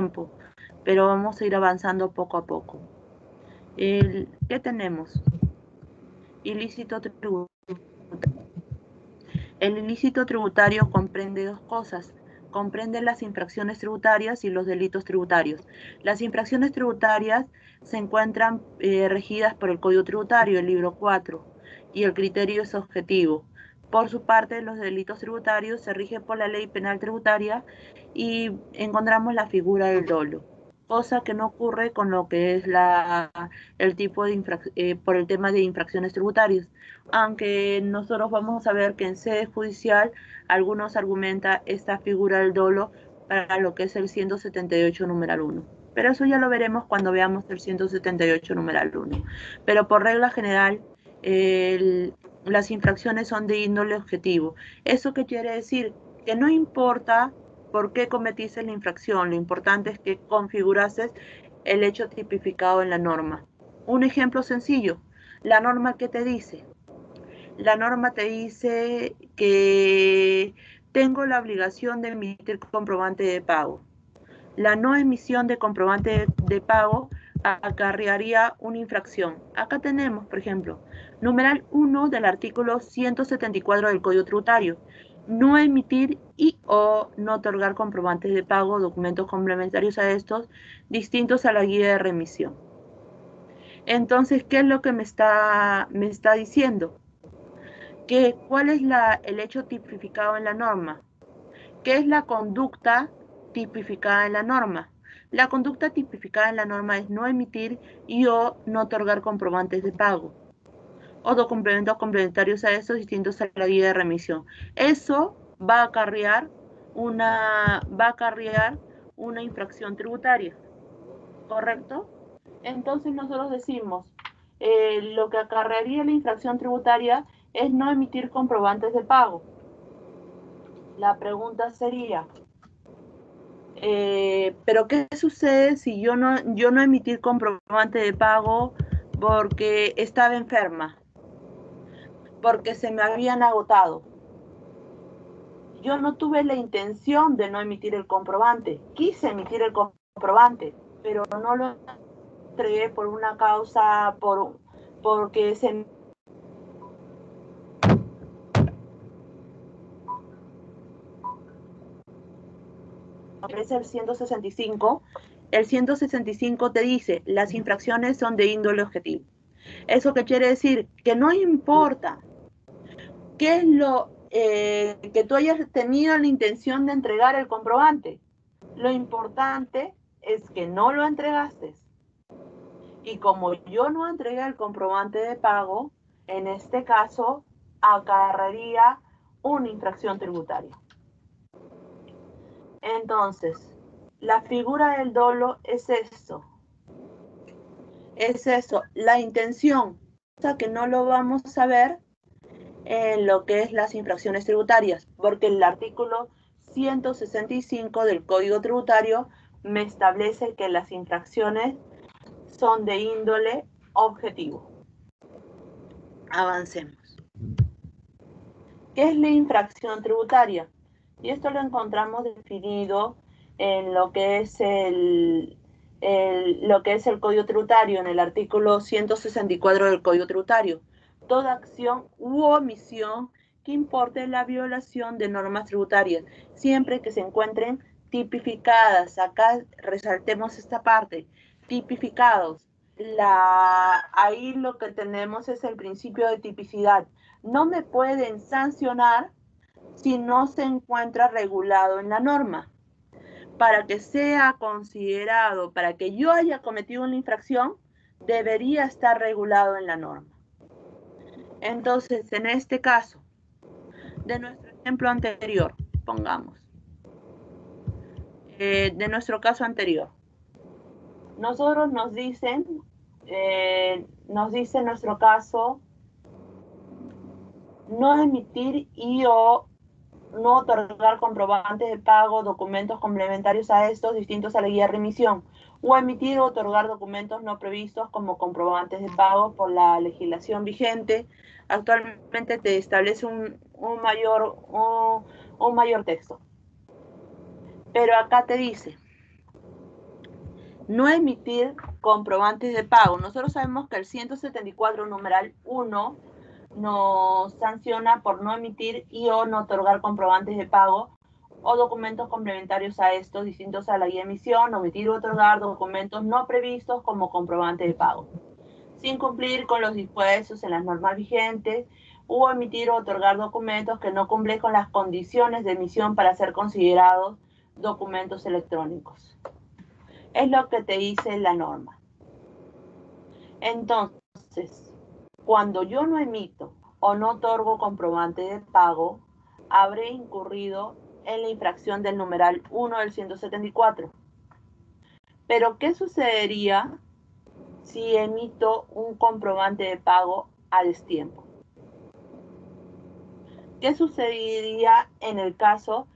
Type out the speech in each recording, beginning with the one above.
tiempo, pero vamos a ir avanzando poco a poco. ¿Qué tenemos? Ilícito tributario. El ilícito tributario comprende dos cosas. Comprende las infracciones tributarias y los delitos tributarios. Las infracciones tributarias se encuentran regidas por el Código Tributario, el libro 4, y el criterio es objetivo. Por su parte, los delitos tributarios se rigen por la Ley Penal Tributaria y encontramos la figura del dolo, cosa que no ocurre con lo que es el tipo de por el tema de infracciones tributarias, aunque nosotros vamos a ver que en sede judicial algunos argumentan esta figura del dolo para lo que es el 178 numeral 1. Pero eso ya lo veremos cuando veamos el 178 numeral 1. Pero por regla general, las infracciones son de índole objetivo. ¿Eso qué quiere decir? Que no importa por qué cometiste la infracción, lo importante es que configurases el hecho tipificado en la norma. Un ejemplo sencillo, la norma que te dice, la norma te dice que tengo la obligación de emitir comprobante de pago. La no emisión de comprobante de pago acarrearía una infracción. Acá tenemos, por ejemplo, numeral 1 del artículo 174 del Código Tributario. No emitir y o no otorgar comprobantes de pago, documentos complementarios a estos, distintos a la guía de remisión. Entonces, ¿qué es lo que me está diciendo? ¿Cuál es el hecho tipificado en la norma? ¿Qué es la conducta tipificada en la norma? La conducta tipificada en la norma es no emitir y o no otorgar comprobantes de pago o documentos complementarios a estos distintos a la guía de remisión. Eso va a acarrear una infracción tributaria, ¿correcto? Entonces nosotros decimos, lo que acarrearía la infracción tributaria es no emitir comprobantes de pago. La pregunta sería, pero ¿qué sucede si yo no emitir comprobante de pago porque estaba enferma? Porque se me habían agotado. Yo no tuve la intención de no emitir el comprobante. Quise emitir el comprobante, pero no lo entregué por una causa, porque se ofrece el 165. El 165 te dice, las infracciones son de índole objetivo. ¿Eso qué quiere decir? Que no importa qué es lo que tú hayas tenido la intención de entregar el comprobante. Lo importante es que no lo entregaste. Y como yo no entregué el comprobante de pago, en este caso acarrearía una infracción tributaria. Entonces, la figura del dolo es eso. Es eso, la intención, o sea que no lo vamos a ver en lo que es las infracciones tributarias, porque el artículo 165 del Código Tributario me establece que las infracciones son de índole objetivo. Avancemos. ¿Qué es la infracción tributaria? Y esto lo encontramos definido en lo que es el Código Tributario, en el artículo 164 del Código Tributario. Toda acción u omisión que importe la violación de normas tributarias, siempre que se encuentren tipificadas. Acá resaltemos esta parte, tipificados. Ahí lo que tenemos es el principio de tipicidad. No me pueden sancionar si no se encuentra regulado en la norma. Para que sea considerado, para que yo haya cometido una infracción, debería estar regulado en la norma. Entonces, en este caso, de nuestro ejemplo anterior, pongamos, de nuestro caso anterior, nosotros nos dice nuestro caso, no emitir y o no otorgar comprobantes de pago, documentos complementarios a estos distintos a la guía de remisión, o emitir o otorgar documentos no previstos como comprobantes de pago por la legislación vigente. Actualmente te establece un mayor texto. Pero acá te dice, No emitir comprobantes de pago. Nosotros sabemos que el 174 numeral 1 nos sanciona por no emitir y o no otorgar comprobantes de pago o documentos complementarios a estos distintos a la guía de emisión, omitir o otorgar documentos no previstos como comprobante de pago, sin cumplir con los dispuestos en las normas vigentes, u emitir o otorgar documentos que no cumplen con las condiciones de emisión para ser considerados documentos electrónicos. Es lo que te dice la norma. Entonces, cuando yo no emito o no otorgo comprobante de pago, habré incurrido en la infracción del numeral 1 del 174. Pero, ¿qué sucedería si emito un comprobante de pago a destiempo? ¿Qué sucedería en el caso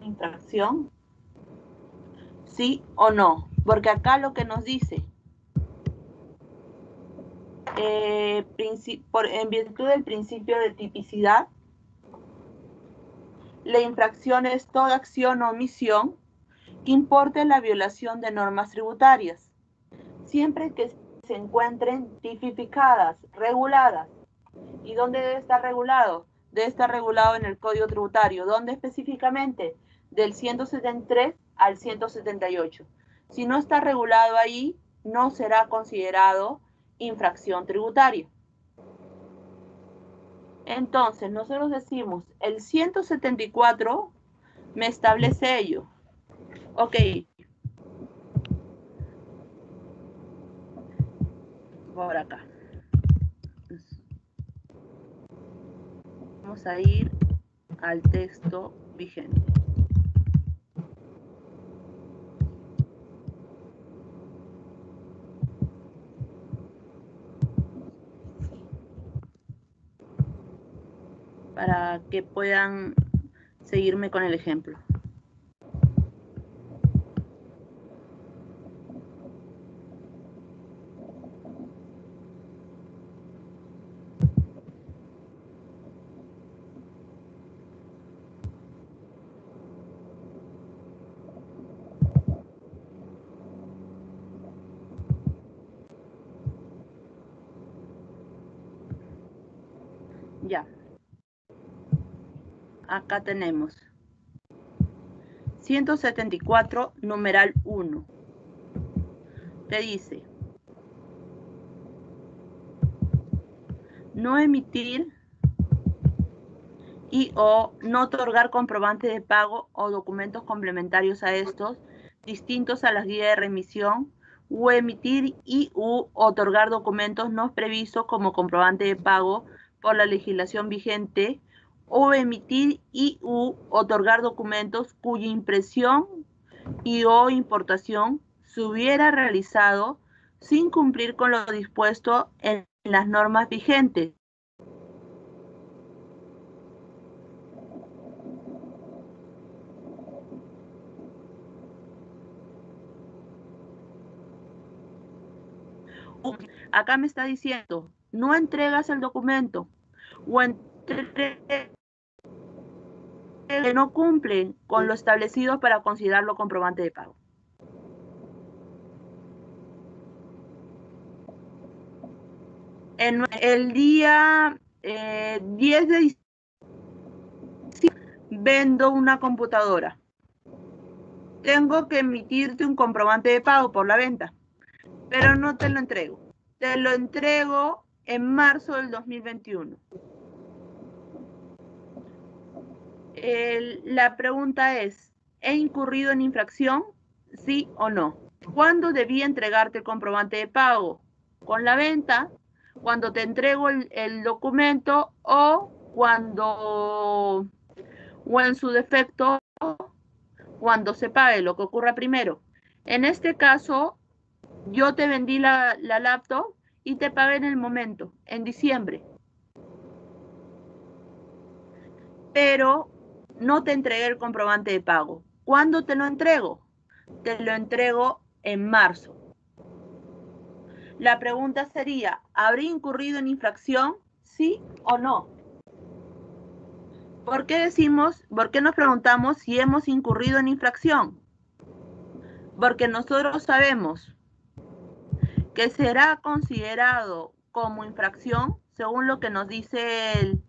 de infracción? ¿Sí o no? Porque acá lo que nos dice, en virtud del principio de tipicidad, la infracción es toda acción o omisión que importe la violación de normas tributarias, siempre que se encuentren tipificadas, reguladas. ¿Y dónde debe estar regulado? Debe estar regulado en el Código Tributario. ¿Dónde específicamente? Del 173 al 178. Si no está regulado ahí, no será considerado infracción tributaria. Entonces, nosotros decimos, el 174 me establece ello. Ok. Por acá. Vamos a ir al texto vigente. Para que puedan seguirme con el ejemplo. Ya. Acá tenemos 174, numeral 1. Te dice, no emitir y o no otorgar comprobantes de pago o documentos complementarios a estos, distintos a las guías de remisión, o emitir y u otorgar documentos no previstos como comprobante de pago por la legislación vigente, o emitir y u otorgar documentos cuya impresión y o importación se hubiera realizado sin cumplir con lo dispuesto en las normas vigentes. Acá me está diciendo, no entregas el documento o que no cumplen con lo establecido para considerarlo comprobante de pago. En el día 10 de diciembre vendo una computadora. Tengo que emitirte un comprobante de pago por la venta, pero no te lo entrego. Te lo entrego en marzo del 2021. La pregunta es, ¿he incurrido en infracción? ¿Sí o no? ¿Cuándo debí entregarte el comprobante de pago? ¿Con la venta? ¿Cuando te entrego el documento o cuando, o en su defecto, cuando se pague, lo que ocurra primero? En este caso, yo te vendí la laptop y te pagué en el momento, en diciembre. Pero no te entregué el comprobante de pago. ¿Cuándo te lo entrego? Te lo entrego en marzo. La pregunta sería, ¿habré incurrido en infracción? ¿Sí o no? ¿Por qué nos preguntamos si hemos incurrido en infracción? Porque nosotros sabemos que será considerado como infracción según lo que nos dice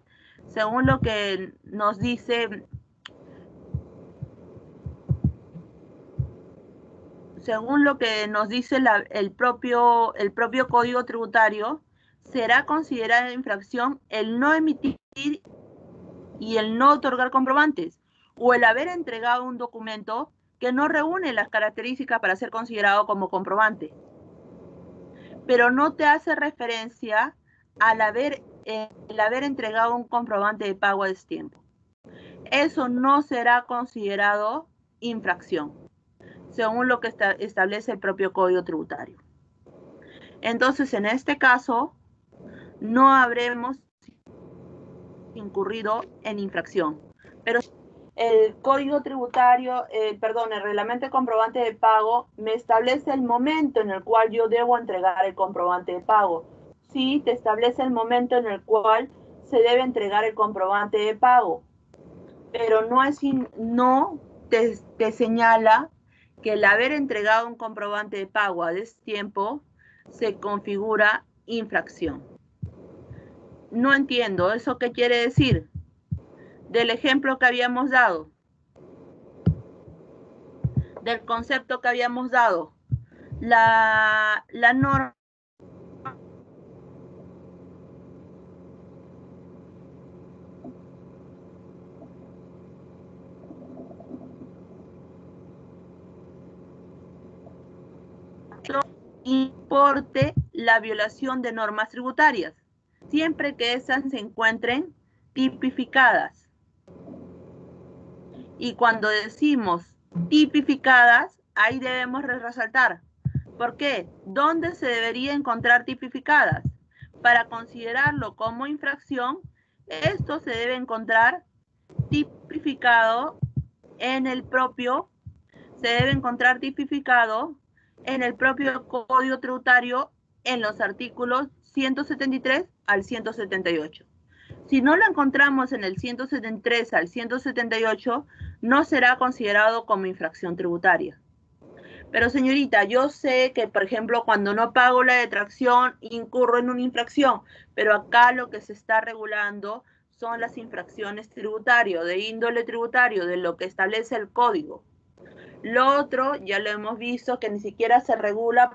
según lo que nos dice el propio Código Tributario, será considerada infracción el no emitir y el no otorgar comprobantes, o el haber entregado un documento que no reúne las características para ser considerado como comprobante, pero no te hace referencia al haber entregado un comprobante de pago a destiempo. Eso no será considerado infracción, según lo que establece el propio Código Tributario. Entonces, en este caso, no habremos incurrido en infracción, pero el Código Tributario, el reglamento de comprobante de pago me establece el momento en el cual yo debo entregar el comprobante de pago. Sí, te establece el momento en el cual se debe entregar el comprobante de pago, pero no te señala que el haber entregado un comprobante de pago a destiempo se configura infracción. No entiendo, ¿eso qué quiere decir? Del ejemplo que habíamos dado, del concepto que habíamos dado, la norma importe la violación de normas tributarias, siempre que esas se encuentren tipificadas. Y cuando decimos tipificadas, ahí debemos resaltar. ¿Por qué? ¿Dónde se debería encontrar tipificadas? Para considerarlo como infracción, esto se debe encontrar tipificado en el propio Código Tributario en los artículos 173 al 178. Si no lo encontramos en el 173 al 178, no será considerado como infracción tributaria. Pero señorita, yo sé que, por ejemplo, cuando no pago la detracción, incurro en una infracción, pero acá lo que se está regulando son las infracciones tributarias, de índole tributario, de lo que establece el código. Lo otro, ya lo hemos visto, que ni siquiera se regula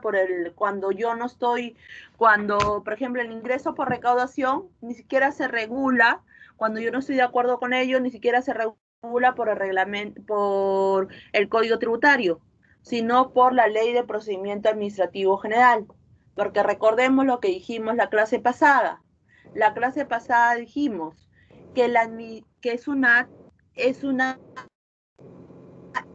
cuando, por ejemplo, el ingreso por recaudación, ni siquiera se regula, cuando yo no estoy de acuerdo con ello, ni siquiera se regula por el reglamento, por el Código Tributario, sino por la Ley de Procedimiento Administrativo General. Porque recordemos lo que dijimos la clase pasada. La clase pasada dijimos que es una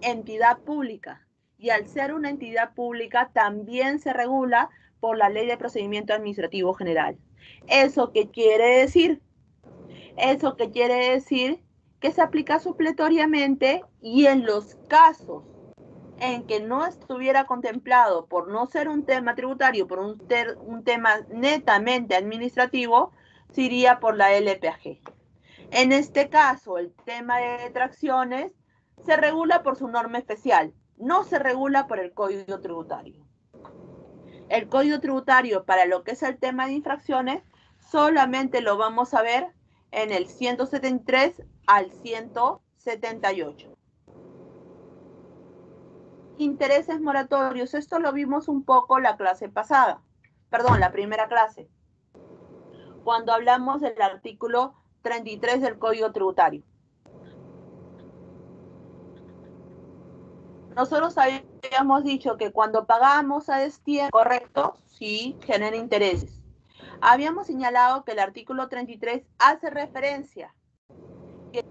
entidad pública, y al ser una entidad pública también se regula por la Ley de Procedimiento Administrativo General. ¿Eso qué quiere decir? Eso que quiere decir que se aplica supletoriamente, y en los casos en que no estuviera contemplado por no ser un tema tributario, por un tema netamente administrativo, se iría por la LPAG. En este caso, el tema de detracciones se regula por su norma especial, no se regula por el Código Tributario. El Código Tributario, para lo que es el tema de infracciones, solamente lo vamos a ver en el 173 al 178. Intereses moratorios, esto lo vimos un poco la clase pasada, la primera clase, cuando hablamos del artículo 33 del Código Tributario. Nosotros habíamos dicho que cuando pagamos a destiempo, correcto, sí, genera intereses. Habíamos señalado que el artículo 33 hace referencia que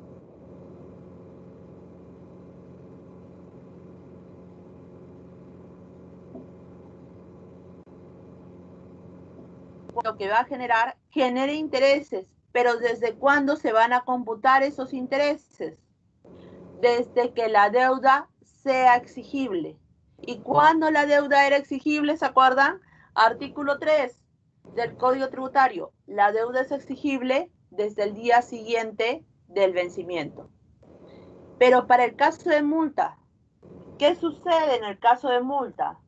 lo que va a generar, genere intereses, pero ¿desde cuándo se van a computar esos intereses? Desde que la deuda sea exigible. ¿Y cuándo la deuda era exigible? ¿Se acuerdan? Artículo 3 del Código Tributario. La deuda es exigible desde el día siguiente del vencimiento. Pero para el caso de multa, ¿qué sucede en el caso de multa?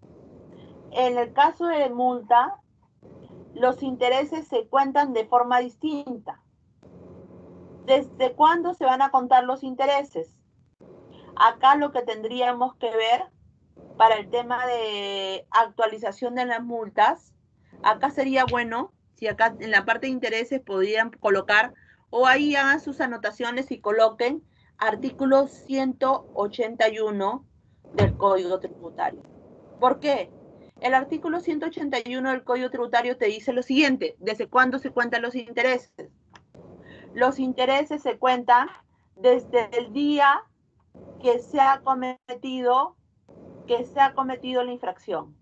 En el caso de multa, los intereses se cuentan de forma distinta. ¿Desde cuándo se van a contar los intereses? Acá lo que tendríamos que ver para el tema de actualización de las multas, acá sería bueno si acá en la parte de intereses podrían colocar, o ahí hagan sus anotaciones y coloquen artículo 181 del Código Tributario. ¿Por qué? El artículo 181 del Código Tributario te dice lo siguiente: ¿desde cuándo se cuentan los intereses? Los intereses se cuentan desde el día que se ha cometido la infracción.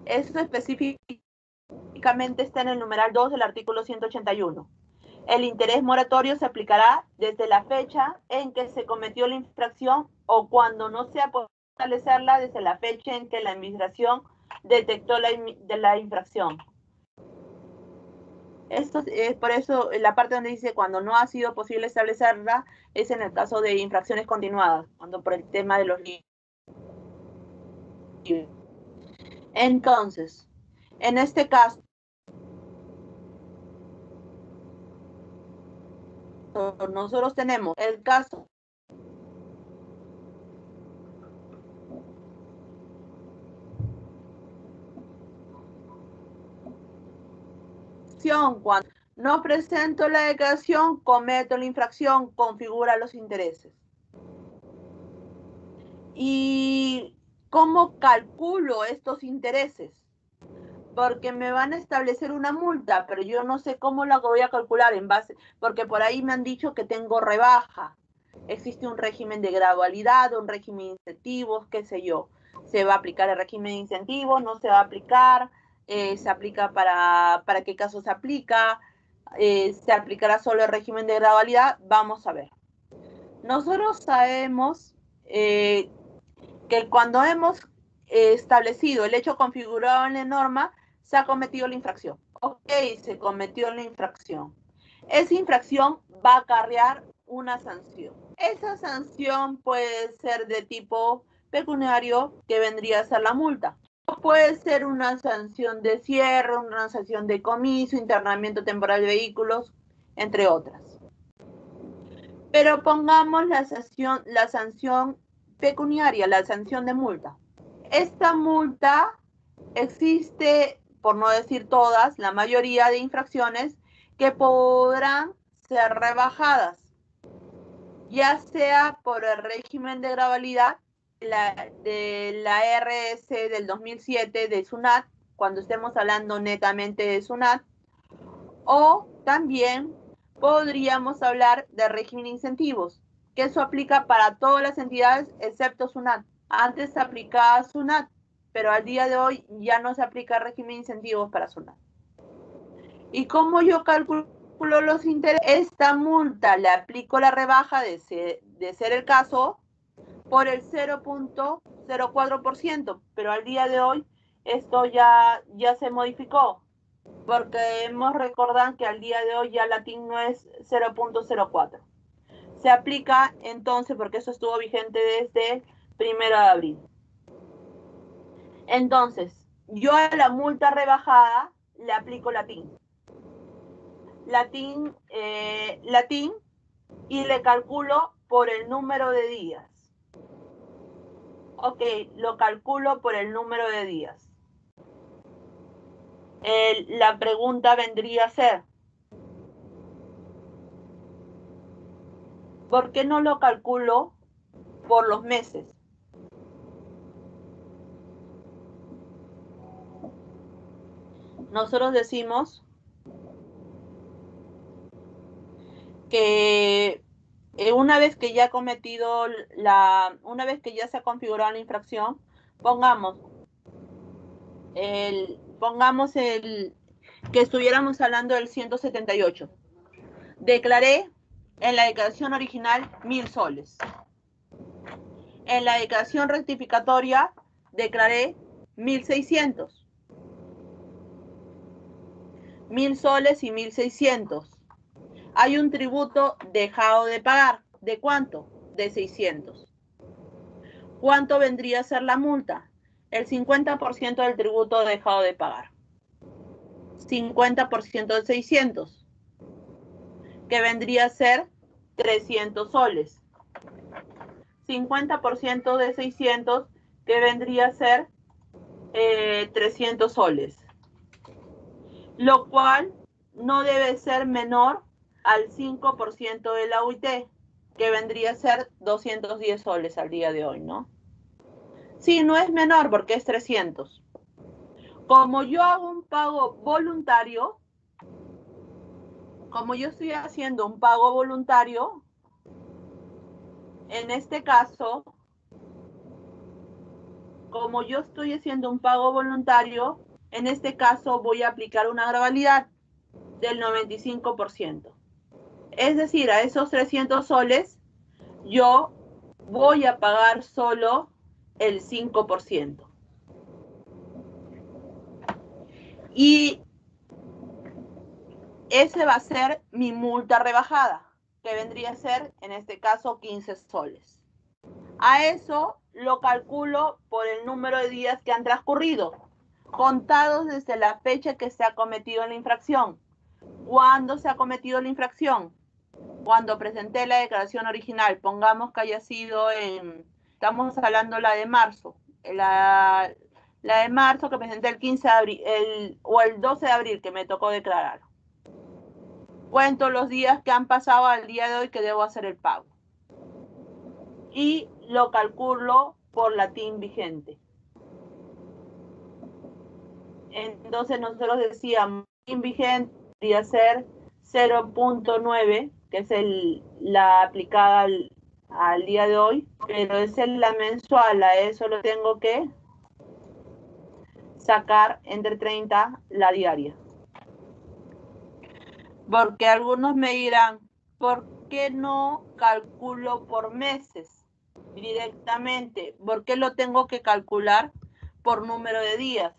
Eso específicamente está en el numeral 2 del artículo 181. El interés moratorio se aplicará desde la fecha en que se cometió la infracción o cuando no sea posible establecerla desde la fecha en que la administración detectó la infracción. Esto es por eso la parte donde dice cuando no ha sido posible establecerla es en el caso de infracciones continuadas, cuando por el tema de los libros. Entonces, en este caso, nosotros tenemos el caso cuando no presento la declaración, cometo la infracción, configura los intereses. ¿Y cómo calculo estos intereses? Porque me van a establecer una multa, pero yo no sé cómo la voy a calcular en base, porque por ahí me han dicho que tengo rebaja. Existe un régimen de gradualidad, un régimen de incentivos, qué sé yo. ¿Se va a aplicar el régimen de incentivos? ¿No se va a aplicar? ¿Se aplica para qué caso se aplica? ¿Se aplicará solo el régimen de gradualidad? Vamos a ver. Nosotros sabemos que cuando hemos establecido el hecho configurado en la norma, se ha cometido la infracción. Ok, se cometió la infracción. Esa infracción va a acarrear una sanción. Esa sanción puede ser de tipo pecuniario, que vendría a ser la multa. O puede ser una sanción de cierre, una sanción de comiso, internamiento temporal de vehículos, entre otras. Pero pongamos la sanción pecuniaria, la sanción de multa. Esta multa existe, por no decir todas, la mayoría de infracciones que podrán ser rebajadas, ya sea por el régimen de gradualidad de la RS del 2007 de SUNAT, cuando estemos hablando netamente de SUNAT, o también podríamos hablar de régimen de incentivos, que eso aplica para todas las entidades excepto SUNAT. Antes se aplicaba SUNAT, pero al día de hoy ya no se aplica régimen de incentivos para SUNAT. ¿Y cómo yo calculo los intereses? Esta multa le aplico la rebaja de ser el caso por el 0.04%, pero al día de hoy esto ya se modificó, porque hemos recordado que al día de hoy ya la TIN no es 0.04. Se aplica entonces, porque eso estuvo vigente desde el 1 de abril. Entonces, yo a la multa rebajada le aplico la TIN. La TIN y le calculo por el número de días. Ok, lo calculo por el número de días. La pregunta vendría a ser, ¿por qué no lo calculo por los meses? Nosotros decimos que una vez que ya ha cometido una vez que ya se ha configurado la infracción, pongamos que estuviéramos hablando del 178. Declaré en la declaración original 1.000 soles. En la declaración rectificatoria declaré 1.600. 1.000 soles y 1.600. Hay un tributo dejado de pagar. ¿De cuánto? De 600. ¿Cuánto vendría a ser la multa? El 50% del tributo dejado de pagar. 50% de 600, que vendría a ser 300 soles. 50% de 600, que vendría a ser 300 soles. Lo cual no debe ser menor al 5% de la UIT, que vendría a ser 210 soles al día de hoy, ¿no? Sí, no es menor porque es 300. Como yo hago un pago voluntario, como yo estoy haciendo un pago voluntario, en este caso, como yo estoy haciendo un pago voluntario, en este caso voy a aplicar una gradualidad del 95%. Es decir, a esos 300 soles, yo voy a pagar solo el 5%. Y ese va a ser mi multa rebajada, que vendría a ser, en este caso, 15 soles. A eso lo calculo por el número de días que han transcurrido, contados desde la fecha que se ha cometido la infracción. ¿Cuándo se ha cometido la infracción? Cuando presenté la declaración original, pongamos que haya sido estamos hablando la de marzo, la de marzo que presenté el 15 de abril, o el 12 de abril que me tocó declarar. Cuento los días que han pasado al día de hoy que debo hacer el pago. Y lo calculo por la TIN vigente. Entonces nosotros decíamos, TIN vigente debería ser 0.9, que es la aplicada al día de hoy, pero es la mensual, a eso lo tengo que sacar entre 30 la diaria. Porque algunos me dirán, ¿por qué no calculo por meses directamente? ¿Por qué lo tengo que calcular por número de días?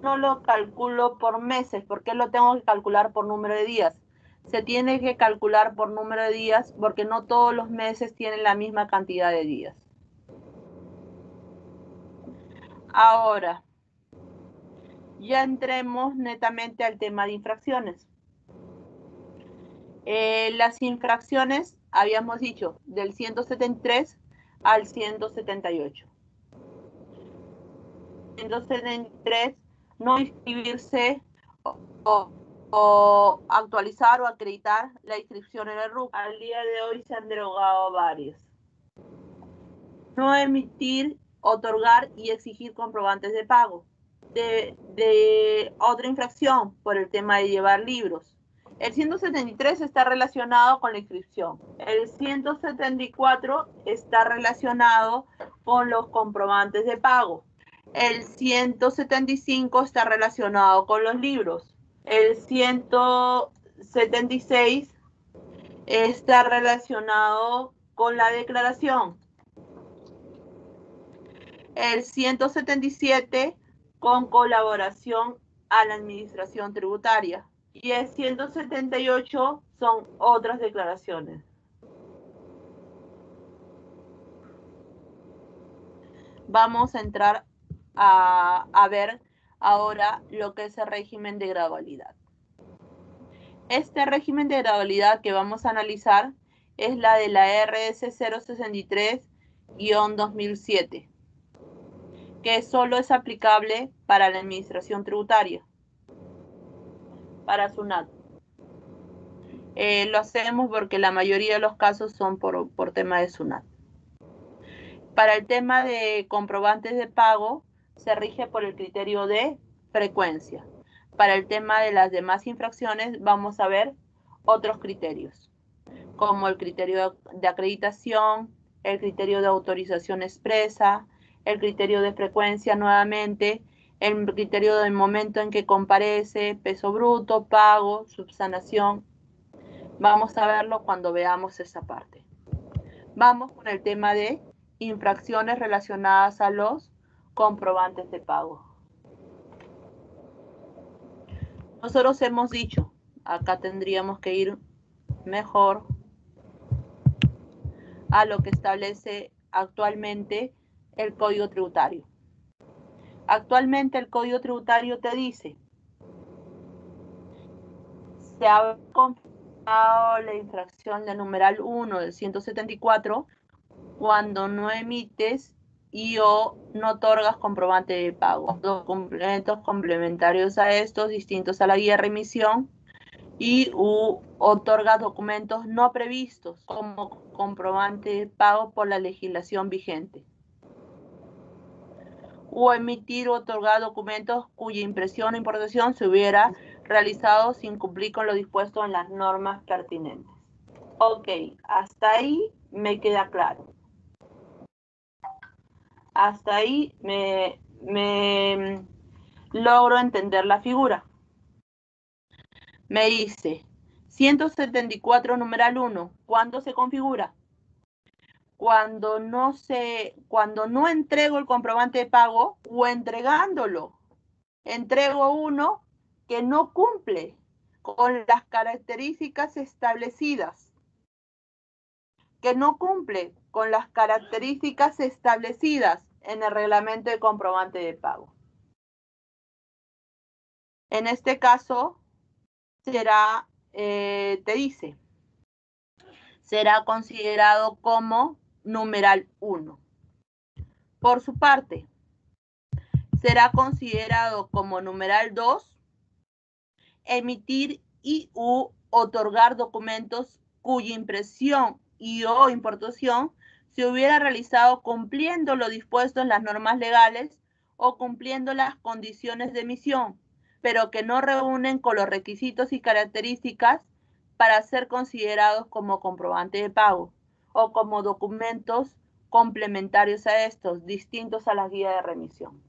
No lo calculo por meses, ¿por qué lo tengo que calcular por número de días? Se tiene que calcular por número de días porque no todos los meses tienen la misma cantidad de días. Ahora, ya entremos netamente al tema de infracciones. Las infracciones, habíamos dicho, del 173 al 178. 173, no inscribirse o actualizar o acreditar la inscripción en el RUC. Al día de hoy se han derogado varios. No emitir, otorgar y exigir comprobantes de pago. De otra infracción por el tema de llevar libros. El 173 está relacionado con la inscripción. El 174 está relacionado con los comprobantes de pago. El 175 está relacionado con los libros. El 176 está relacionado con la declaración. El 177 con colaboración a la administración tributaria. Y el 178 son otras declaraciones. Vamos a entrar a ver ahora lo que es el régimen de gradualidad. Este régimen de gradualidad que vamos a analizar es la de la RS 063-2007, que solo es aplicable para la administración tributaria, para SUNAT. Lo hacemos porque la mayoría de los casos son por tema de SUNAT. Para el tema de comprobantes de pago, se rige por el criterio de frecuencia. Para el tema de las demás infracciones, vamos a ver otros criterios, como el criterio de acreditación, el criterio de autorización expresa, el criterio de frecuencia nuevamente, el criterio del momento en que comparece, peso bruto, pago, subsanación. Vamos a verlo cuando veamos esa parte. Vamos con el tema de infracciones relacionadas a los comprobantes de pago. Nosotros hemos dicho, Acá tendríamos que ir mejor a lo que establece actualmente el Código Tributario. Actualmente el Código Tributario te dice: se ha confirmado la infracción del numeral 1 del 174 cuando no emites y o no otorgas comprobante de pago, documentos complementarios a estos distintos a la guía de remisión, y otorga documentos no previstos como comprobante de pago por la legislación vigente, o emitir o otorgar documentos cuya impresión o importación se hubiera realizado sin cumplir con lo dispuesto en las normas pertinentes. Ok, hasta ahí me queda claro. Hasta ahí me logro entender la figura. Me dice 174 numeral 1, ¿cuándo se configura? Cuando no entrego el comprobante de pago o entregándolo. Entrego uno que no cumple con las características establecidas. Que no cumple con las características establecidas en el reglamento de comprobante de pago. En este caso, será, te dice, será considerado como numeral 1. Por su parte, será considerado como numeral 2, emitir y u otorgar documentos cuya impresión y o importación se hubiera realizado cumpliendo lo dispuesto en las normas legales o cumpliendo las condiciones de emisión, pero que no reúnen con los requisitos y características para ser considerados como comprobante de pago o como documentos complementarios a estos, distintos a la guía de remisión.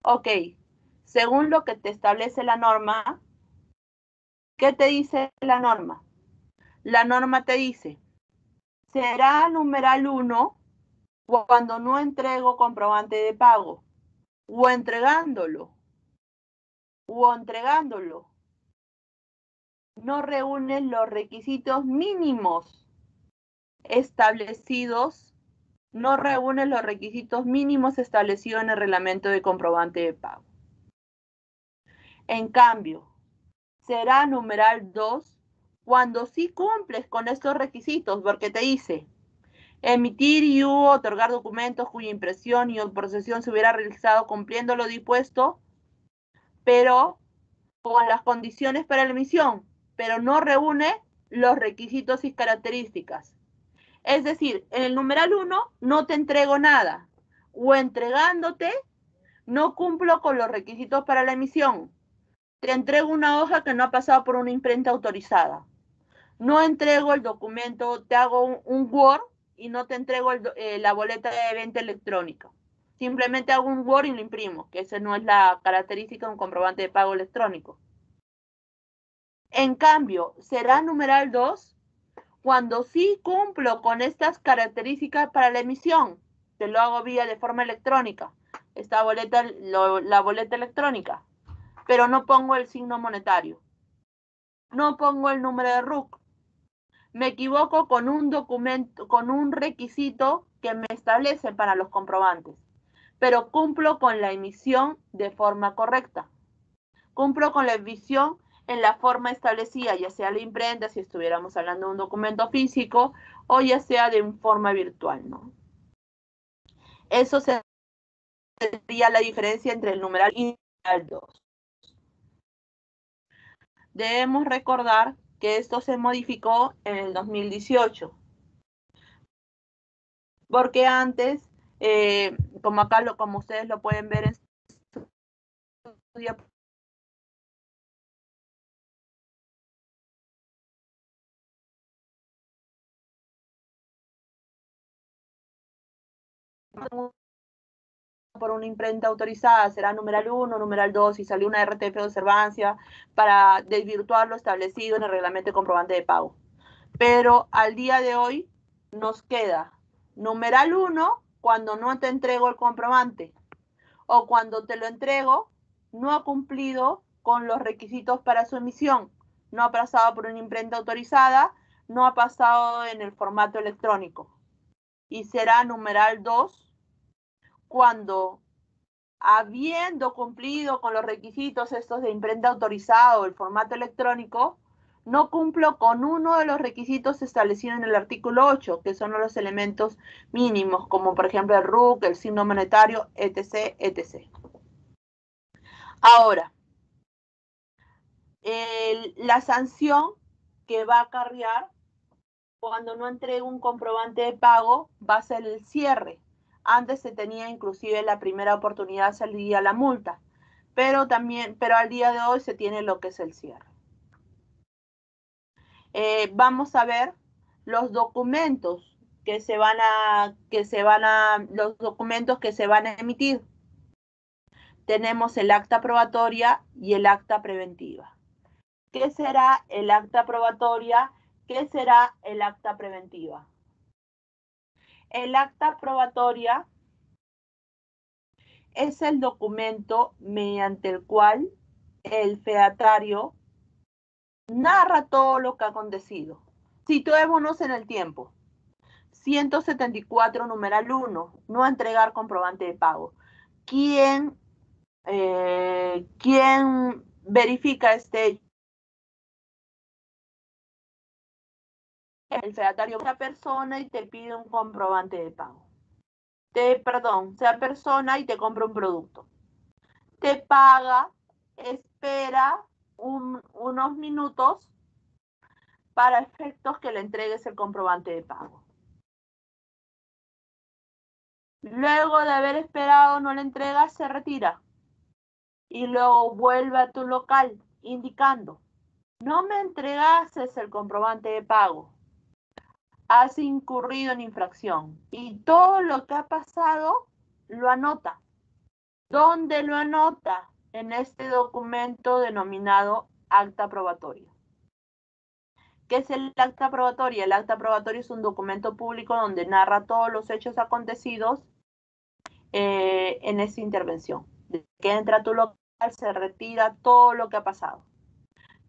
Ok, según lo que te establece la norma, ¿qué te dice la norma? La norma te dice, será numeral 1 cuando no entrego comprobante de pago o entregándolo no reúnen los requisitos mínimos establecidos, en el reglamento de comprobante de pago. En cambio, será numeral 2 cuando sí cumples con estos requisitos, porque te dice emitir y otorgar documentos cuya impresión y procesión se hubiera realizado cumpliendo lo dispuesto, pero con las condiciones para la emisión, pero no reúne los requisitos y características. Es decir, en el numeral 1 no te entrego nada, o entregándote no cumplo con los requisitos para la emisión. Te entrego una hoja que no ha pasado por una imprenta autorizada. No entrego el documento, te hago un Word y no te entrego la boleta de venta electrónica. Simplemente hago un Word y lo imprimo, que esa no es la característica de un comprobante de pago electrónico. En cambio, será numeral 2 cuando sí cumplo con estas características para la emisión. Te lo hago de forma electrónica. Esta boleta, la boleta electrónica. Pero no pongo el signo monetario. No pongo el número de RUC. Me equivoco con un documento, con un requisito que me establece para los comprobantes, pero cumplo con la emisión de forma correcta. Cumplo con la emisión en la forma establecida, ya sea la imprenta, si estuviéramos hablando de un documento físico, o ya sea de forma virtual, ¿no? Eso sería la diferencia entre el numeral y el numeral 2. Debemos recordar que esto se modificó en el 2018. Porque antes, como ustedes lo pueden ver en su diapositiva, por una imprenta autorizada será numeral 1, numeral 2, y salió una RTF de observancia para desvirtuar lo establecido en el reglamento de comprobante de pago. Pero al día de hoy nos queda numeral 1 cuando no te entrego el comprobante, o cuando te lo entrego no ha cumplido con los requisitos para su emisión, no ha pasado por una imprenta autorizada, no ha pasado en el formato electrónico. Y será numeral 2 cuando, habiendo cumplido con los requisitos estos de imprenta autorizada o el formato electrónico, no cumplo con uno de los requisitos establecidos en el artículo 8, que son los elementos mínimos, como por ejemplo el RUC, el signo monetario, etc., etc. Ahora, la sanción que va a acarrear cuando no entregue un comprobante de pago va a ser el cierre. Antes se tenía inclusive la primera oportunidad salía la multa, pero al día de hoy se tiene lo que es el cierre. Vamos a ver los documentos que se van a emitir. Tenemos el acta probatoria y el acta preventiva. ¿Qué será el acta probatoria? ¿Qué será el acta preventiva? El acta probatoria es el documento mediante el cual el fedatario narra todo lo que ha acontecido. Situémonos en el tiempo. 174, numeral 1, no entregar comprobante de pago. ¿Quién verifica este hecho? El fedatario, una persona y te pide un comprobante de pago. Sea persona y te compra un producto. Te paga, espera unos minutos para efectos que le entregues el comprobante de pago. Luego de haber esperado, no le entregas, se retira. Y luego vuelve a tu local indicando: no me entregaste el comprobante de pago. Has incurrido en infracción. Y todo lo que ha pasado lo anota. ¿Dónde lo anota? En este documento denominado acta probatoria. ¿Qué es el acta probatoria? El acta probatoria es un documento público donde narra todos los hechos acontecidos en esta intervención. Desde que entra a tu local se retira todo lo que ha pasado.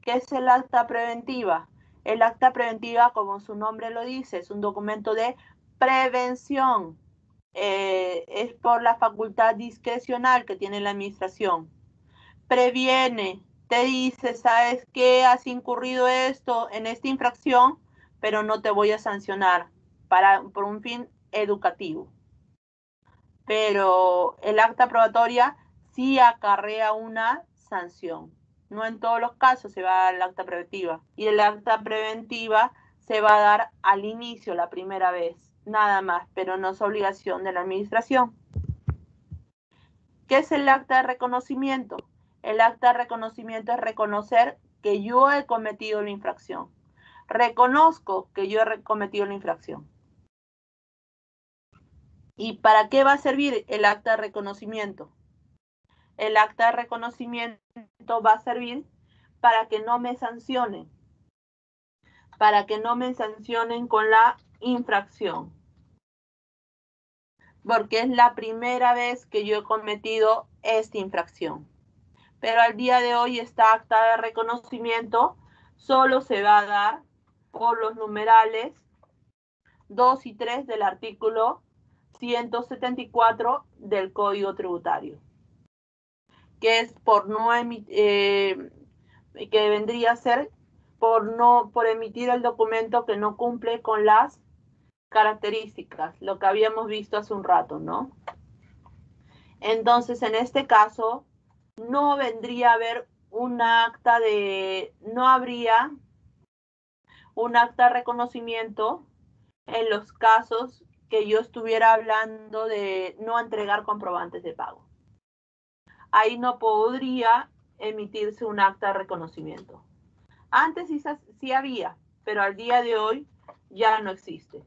¿Qué es el acta preventiva? El acta preventiva, como su nombre lo dice, es un documento de prevención. Es por la facultad discrecional que tiene la administración. Previene, te dice: ¿sabes qué? Has incurrido en esta infracción, pero no te voy a sancionar por un fin educativo. Pero el acta probatoria sí acarrea una sanción. No en todos los casos se va a dar el acta preventiva. Y el acta preventiva se va a dar al inicio, la primera vez, nada más, pero no es obligación de la administración. ¿Qué es el acta de reconocimiento? El acta de reconocimiento es reconocer que yo he cometido la infracción. Reconozco que yo he cometido la infracción. ¿Y para qué va a servir el acta de reconocimiento? El acta de reconocimiento va a servir para que no me sancionen. Para que no me sancionen con la infracción. Porque es la primera vez que yo he cometido esta infracción. Pero al día de hoy esta acta de reconocimiento solo se va a dar por los numerales 2 y 3 del artículo 174 del Código Tributario, que es por no emitir, que vendría a ser por emitir el documento que no cumple con las características, lo que habíamos visto hace un rato, ¿no? Entonces, en este caso, no vendría a haber no habría un acta de reconocimiento en los casos que yo estuviera hablando de no entregar comprobantes de pago. Ahí no podría emitirse un acta de reconocimiento. Antes sí había, pero al día de hoy ya no existe.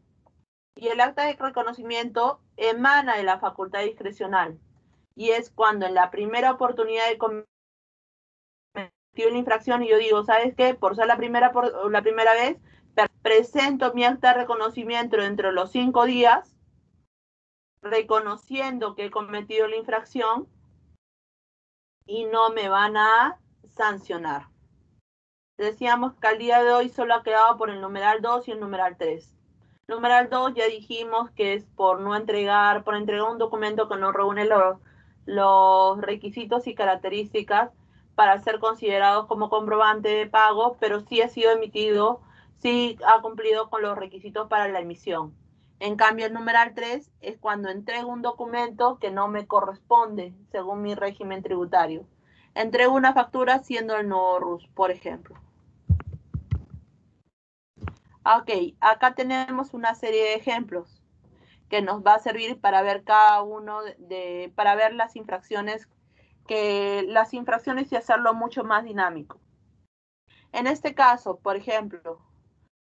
Y el acta de reconocimiento emana de la facultad discrecional. Y es cuando en la primera oportunidad de cometer una infracción y yo digo: ¿sabes qué? Por ser la primera vez, presento mi acta de reconocimiento dentro de los 5 días, reconociendo que he cometido la infracción y no me van a sancionar. Decíamos que al día de hoy solo ha quedado por el numeral 2 y el numeral 3. Numeral 2 ya dijimos que es por entregar un documento que no reúne los requisitos y características para ser considerados como comprobante de pago, pero sí ha sido emitido, sí ha cumplido con los requisitos para la emisión. En cambio, el numeral 3 es cuando entrego un documento que no me corresponde según mi régimen tributario. Entrego una factura siendo el novo RUS, por ejemplo. Ok, acá tenemos una serie de ejemplos que nos va a servir para ver cada uno para ver las infracciones y hacerlo mucho más dinámico. En este caso, por ejemplo,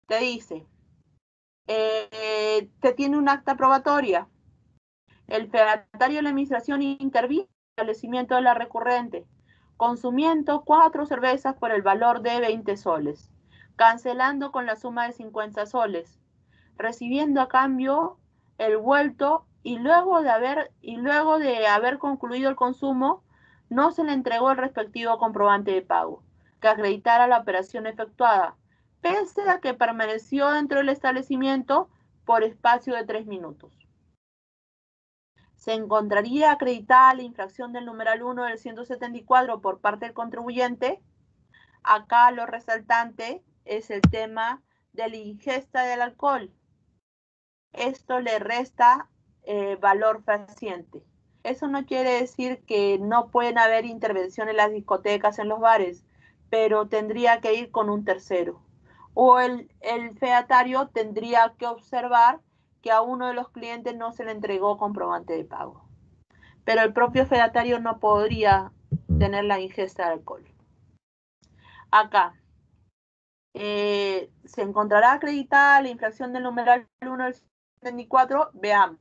te dice, te tiene un acta probatoria. El fedatario de la administración intervino en el establecimiento de la recurrente, consumiendo 4 cervezas por el valor de 20 soles, cancelando con la suma de 50 soles, recibiendo a cambio el vuelto y luego de haber concluido el consumo, no se le entregó el respectivo comprobante de pago que acreditara la operación efectuada, pese a que permaneció dentro del establecimiento por espacio de 3 minutos. Se encontraría acreditada la infracción del numeral 1 del 174 por parte del contribuyente. Acá lo resaltante es el tema de la ingesta del alcohol. Esto le resta valor fehaciente. Eso no quiere decir que no pueden haber intervención en las discotecas, en los bares, pero tendría que ir con un tercero. O el fedatario tendría que observar que a uno de los clientes no se le entregó comprobante de pago. Pero el propio fedatario no podría tener la ingesta de alcohol. Acá se encontrará acreditada la infracción del numeral 1 del 74. Veamos.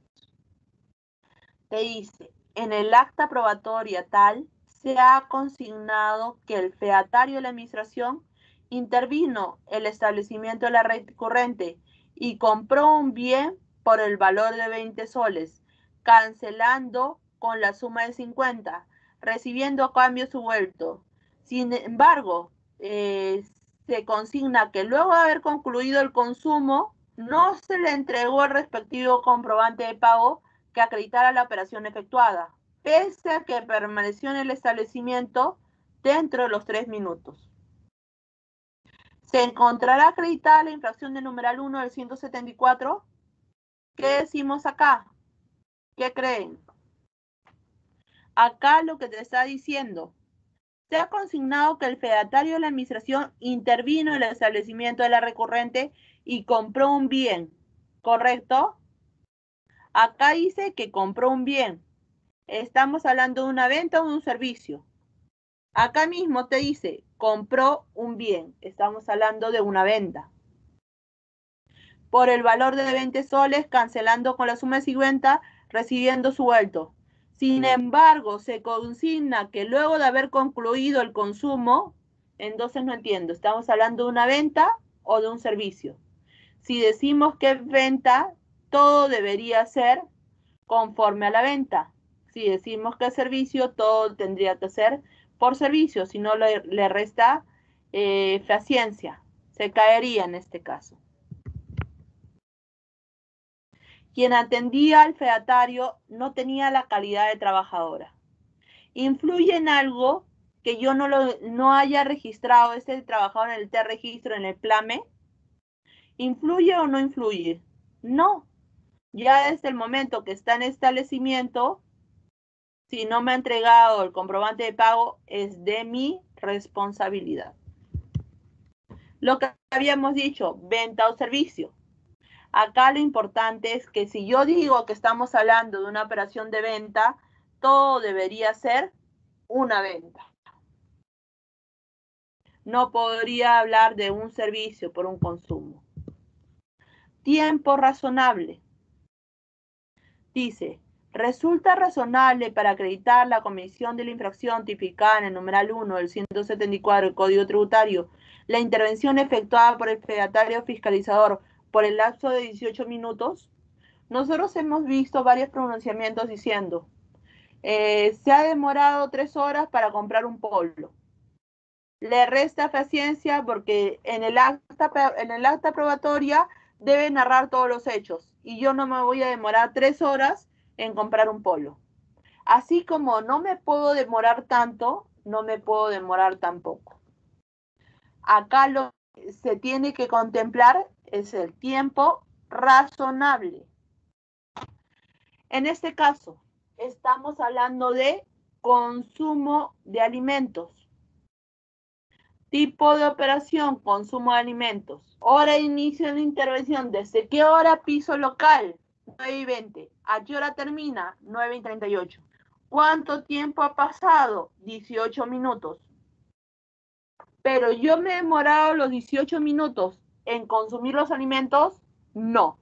Te dice, en el acta probatoria tal, se ha consignado que el fedatario de la administración intervino el establecimiento de la recurrente y compró un bien por el valor de 20 soles, cancelando con la suma de 50, recibiendo a cambio su vuelto. Sin embargo, se consigna que luego de haber concluido el consumo, no se le entregó el respectivo comprobante de pago que acreditara la operación efectuada, pese a que permaneció en el establecimiento dentro de los 3 minutos. Se encontrará acreditada la infracción del numeral 1 del 174. ¿Qué decimos acá? ¿Qué creen? Acá lo que te está diciendo, se ha consignado que el fedatario de la administración intervino en el establecimiento de la recurrente y compró un bien, ¿correcto? Acá dice que compró un bien. ¿Estamos hablando de una venta o de un servicio? Acá mismo te dice, compró un bien. Estamos hablando de una venta. Por el valor de 20 soles, cancelando con la suma de 50, recibiendo su vuelto. Sin embargo, se consigna que luego de haber concluido el consumo, entonces no entiendo, ¿estamos hablando de una venta o de un servicio? Si decimos que es venta, todo debería ser conforme a la venta. Si decimos que es servicio, todo tendría que ser por servicio, si no le resta fehaciencia, se caería en este caso. Quien atendía al fedatario no tenía la calidad de trabajadora. ¿Influye en algo que yo no haya registrado ese trabajador en el T-registro, en el PLAME? ¿Influye o no influye? No. Ya desde el momento que está en establecimiento, si no me ha entregado el comprobante de pago, es de mi responsabilidad. Lo que habíamos dicho, venta o servicio. Acá lo importante es que si yo digo que estamos hablando de una operación de venta, todo debería ser una venta. No podría hablar de un servicio por un consumo. Tiempo razonable. Dice, resulta razonable para acreditar la comisión de la infracción tipificada en el numeral 1 del 174 del Código Tributario, la intervención efectuada por el fedatario fiscalizador por el lapso de 18 minutos. Nosotros hemos visto varios pronunciamientos diciendo, se ha demorado 3 horas para comprar un polo. Le resta eficiencia porque en el acta probatoria debe narrar todos los hechos y yo no me voy a demorar 3 horas en comprar un polo. Así como no me puedo demorar tanto, no me puedo demorar tampoco. Acá lo que se tiene que contemplar es el tiempo razonable. En este caso, estamos hablando de consumo de alimentos. Tipo de operación, consumo de alimentos. Hora de inicio de intervención, ¿desde qué hora piso local? 9:20. ¿A qué hora termina? 9:38. ¿Cuánto tiempo ha pasado? 18 minutos. Pero yo me he demorado los 18 minutos en consumir los alimentos, no.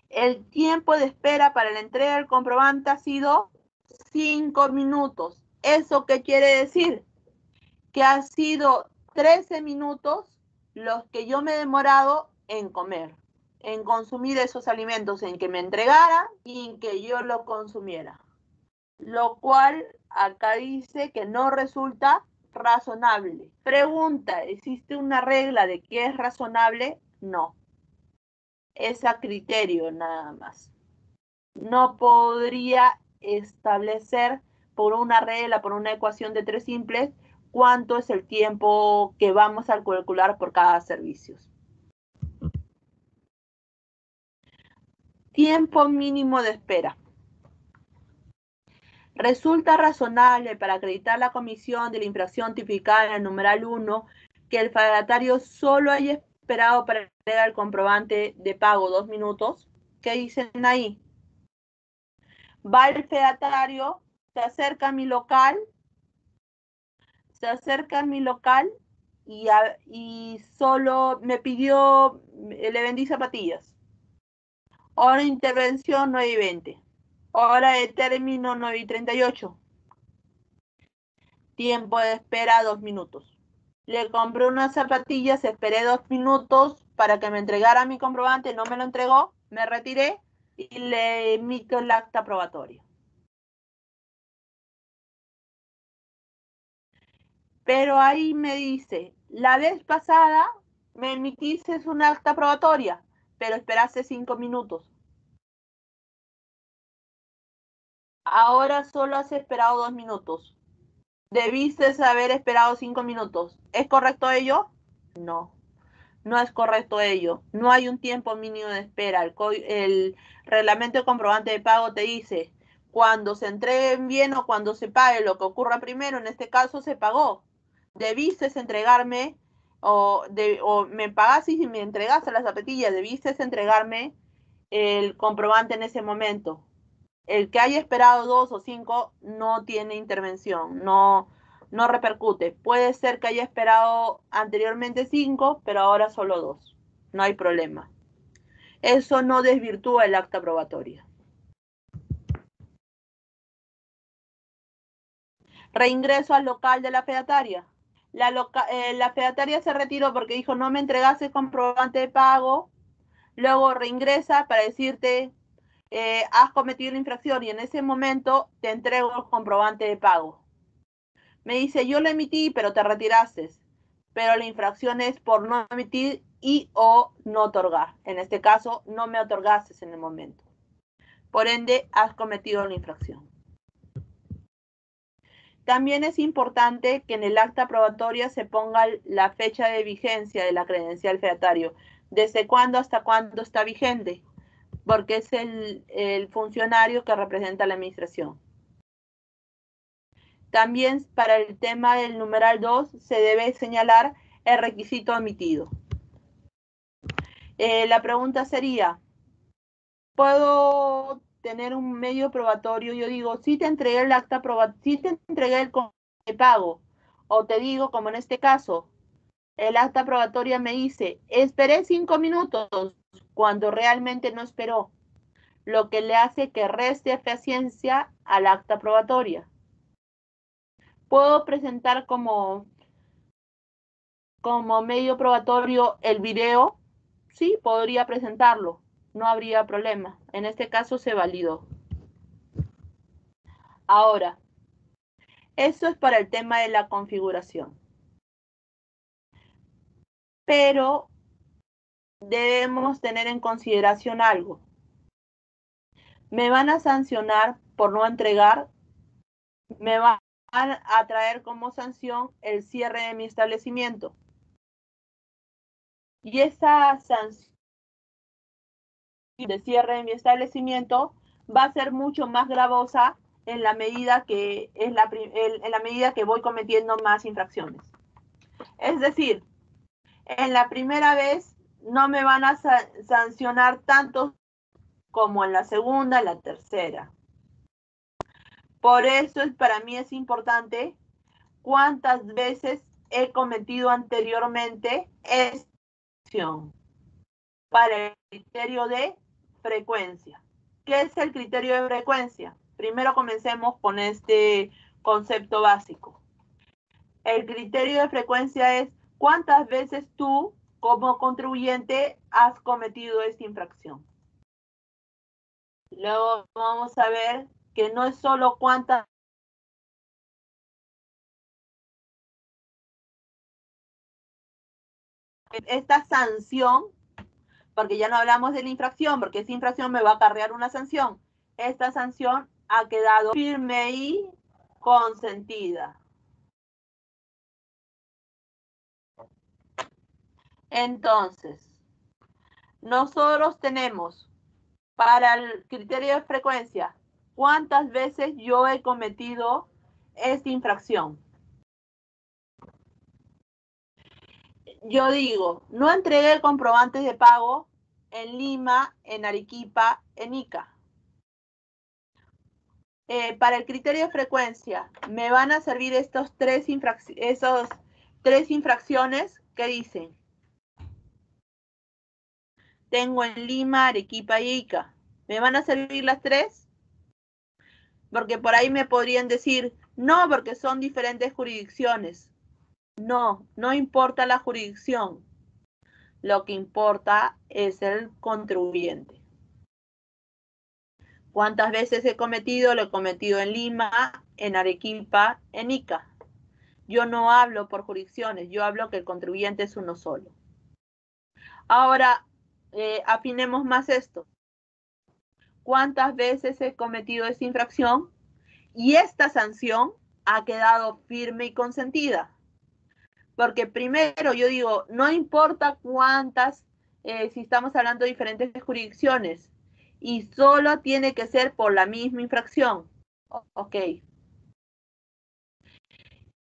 El tiempo de espera para la entrega del comprobante ha sido 5 minutos. ¿Eso qué quiere decir? Que ha sido 13 minutos los que yo me he demorado en comer, en consumir esos alimentos, en que me entregara y en que yo lo consumiera. Lo cual acá dice que no resulta razonable. Pregunta, ¿existe una regla de qué es razonable? No. Es a criterio nada más. No podría establecer por una regla, por una ecuación de 3 simples, cuánto es el tiempo que vamos a calcular por cada servicio. Tiempo mínimo de espera. Resulta razonable para acreditar la comisión de la infracción tipificada en el numeral 1 que el fedatario solo haya esperado para entregar el comprobante de pago 2 minutos. ¿Qué dicen ahí? Va el fedatario, se acerca a mi local y solo me pidió, le vendí zapatillas. Hora de intervención 9:20. Hora de término 9:38. Tiempo de espera 2 minutos. Le compré unas zapatillas, esperé 2 minutos para que me entregara mi comprobante, no me lo entregó, me retiré y le emito el acta probatoria. Pero ahí me dice, la vez pasada me emitiste un acta probatoria, pero esperaste 5 minutos. Ahora solo has esperado 2 minutos. Debiste haber esperado 5 minutos. ¿Es correcto ello? No, no es correcto ello. No hay un tiempo mínimo de espera. El reglamento de comprobante de pago te dice cuando se entreguen bien o cuando se pague lo que ocurra primero. En este caso se pagó. Debiste entregarme o me pagaste y me entregaste las zapatillas. Debiste entregarme el comprobante en ese momento. El que haya esperado 2 o 5 no tiene intervención, no repercute. Puede ser que haya esperado anteriormente 5, pero ahora solo 2. No hay problema. Eso no desvirtúa el acta probatoria. Reingreso al local de la fedataria. La fedataria se retiró porque dijo no me entregaste el comprobante de pago. Luego reingresa para decirte has cometido la infracción y en ese momento te entrego el comprobante de pago. Me dice, yo lo emití, pero te retiraste. Pero la infracción es por no emitir y o no otorgar. En este caso, no me otorgaste en el momento. Por ende, has cometido la infracción. También es importante que en el acta probatoria se ponga la fecha de vigencia de la credencial fedatario. ¿Desde cuándo hasta cuándo está vigente? Porque es el funcionario que representa a la administración. También para el tema del numeral 2 se debe señalar el requisito omitido. La pregunta sería, ¿puedo tener un medio probatorio? Yo digo, sí te entregué el acta probatoria, sí te entregué el de pago. O te digo, como en este caso, el acta probatoria me dice, esperé 5 minutos cuando realmente no esperó, lo que le hace que reste eficiencia al acta probatoria. Puedo presentar como medio probatorio el video, sí, podría presentarlo, no habría problema. En este caso se validó. Ahora, Eso es para el tema de la configuración. Pero debemos tener en consideración algo. Me van a sancionar por no entregar, me van a traer como sanción el cierre de mi establecimiento. Y esa sanción de cierre de mi establecimiento va a ser mucho más gravosa en la medida que, en la medida que voy cometiendo más infracciones. Es decir, en la primera vez no me van a sancionar tanto como en la segunda, en la tercera. Por eso para mí es importante cuántas veces he cometido anteriormente esta acción para el criterio de frecuencia. ¿Qué es el criterio de frecuencia? Primero comencemos con este concepto básico. El criterio de frecuencia es cuántas veces tú, como contribuyente, has cometido esta infracción. Luego vamos a ver que no es solo cuántas. Esta sanción, porque ya no hablamos de la infracción, porque esa infracción me va a acarrear una sanción. Esta sanción ha quedado firme y consentida. Entonces, nosotros tenemos para el criterio de frecuencia cuántas veces yo he cometido esta infracción. Yo digo, no entregué comprobantes de pago en Lima, en Arequipa, en Ica. Para el criterio de frecuencia, me van a servir esos tres infracciones que dicen. Tengo en Lima, Arequipa y Ica. ¿Me van a servir las tres? Porque por ahí me podrían decir, no, porque son diferentes jurisdicciones. No, no importa la jurisdicción. Lo que importa es el contribuyente. ¿Cuántas veces he cometido? Lo he cometido en Lima, en Arequipa, en Ica. Yo no hablo por jurisdicciones, yo hablo que el contribuyente es uno solo. Ahora, afinemos más esto. ¿Cuántas veces he cometido esta infracción? Y esta sanción ha quedado firme y consentida. Porque primero yo digo, no importa cuántas, si estamos hablando de diferentes jurisdicciones, y solo tiene que ser por la misma infracción. Ok.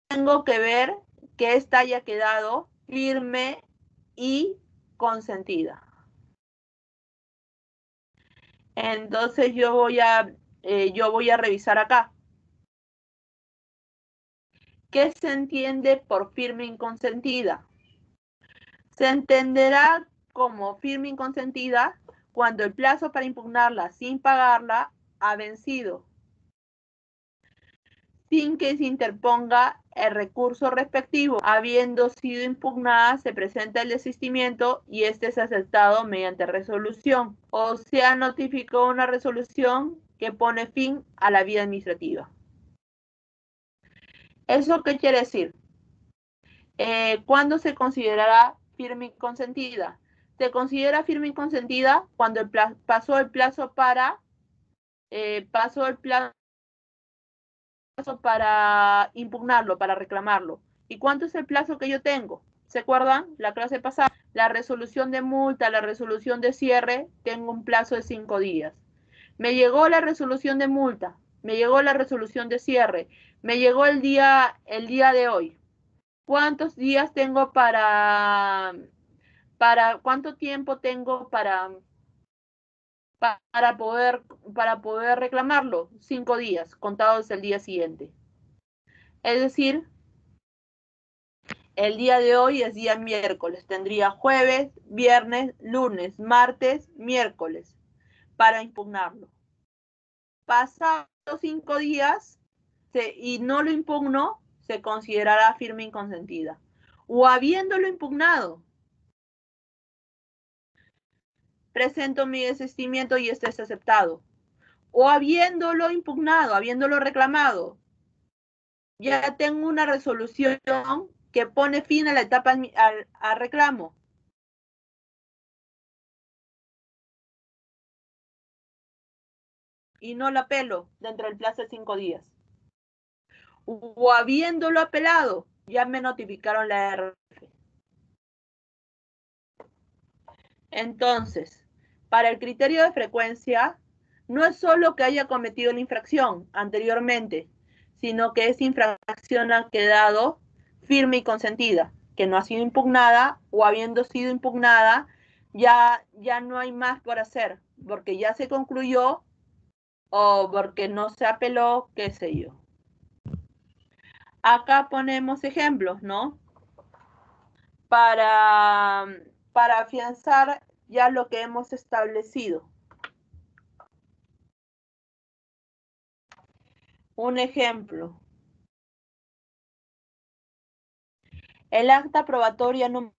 Tengo que ver que esta haya quedado firme y consentida. Entonces yo voy a revisar acá. ¿Qué se entiende por firme y consentida? Se entenderá como firme y consentida cuando el plazo para impugnarla sin pagarla ha vencido, sin que se interponga el recurso respectivo. Habiendo sido impugnada, se presenta el desistimiento y este es aceptado mediante resolución. O sea, notificó una resolución que pone fin a la vía administrativa. ¿Eso qué quiere decir? ¿Cuándo se considerará firme y consentida? Se considera firme y consentida cuando pasó el plazo para impugnarlo, para reclamarlo. ¿Y cuánto es el plazo que yo tengo? ¿Se acuerdan? La clase pasada, la resolución de multa, la resolución de cierre, tengo un plazo de 5 días. Me llegó la resolución de multa, me llegó la resolución de cierre, me llegó el día de hoy. ¿Cuántos días tengo cuánto tiempo tengo para poder reclamarlo? 5 días, contados el día siguiente. Es decir, el día de hoy es día miércoles. Tendría jueves, viernes, lunes, martes, miércoles para impugnarlo. Pasados 5 días y no lo impugno, se considerará firme y consentida. O habiéndolo impugnado, presento mi desistimiento y este es aceptado. O habiéndolo impugnado, habiéndolo reclamado, ya tengo una resolución que pone fin a la etapa al reclamo. Y no la apelo dentro del plazo de 5 días. O habiéndolo apelado, ya me notificaron la RF. Entonces, para el criterio de frecuencia, no es solo que haya cometido la infracción anteriormente, sino que esa infracción ha quedado firme y consentida, que no ha sido impugnada o habiendo sido impugnada, ya no hay más por hacer, porque ya se concluyó o porque no se apeló, qué sé yo. Acá ponemos ejemplos, ¿no? Para afianzar ya lo que hemos establecido. Un ejemplo. El acta probatoria número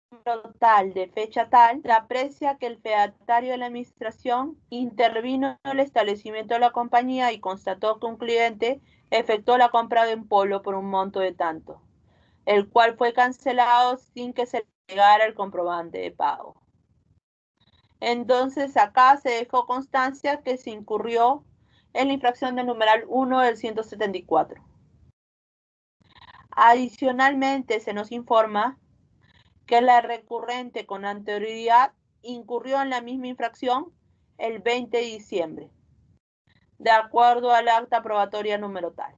tal de fecha tal se aprecia que el fedatario de la administración intervino en el establecimiento de la compañía y constató que un cliente efectuó la compra de un polo por un monto de tanto, el cual fue cancelado sin que se legara el comprobante de pago. Entonces acá se dejó constancia que se incurrió en la infracción del numeral 1 del 174. Adicionalmente se nos informa que la recurrente con anterioridad incurrió en la misma infracción el 20 de diciembre, de acuerdo al acta probatoria número tal.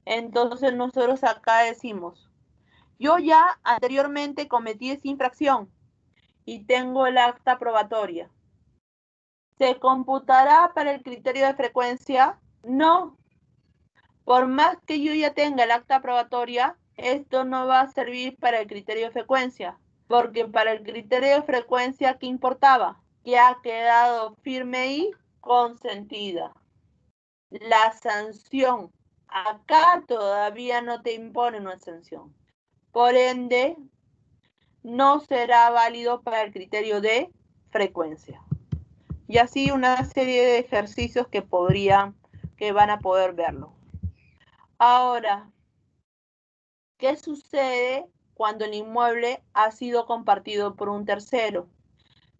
Entonces nosotros acá decimos, yo ya anteriormente cometí esa infracción y tengo el acta probatoria. ¿Se computará para el criterio de frecuencia? No. Por más que yo ya tenga el acta probatoria, esto no va a servir para el criterio de frecuencia, porque para el criterio de frecuencia, ¿qué importaba? Que ha quedado firme y consentida. La sanción, acá todavía no te impone una sanción. Por ende, no será válido para el criterio de frecuencia. Y así una serie de ejercicios que van a poder verlo. Ahora, ¿qué sucede cuando el inmueble ha sido compartido por un tercero?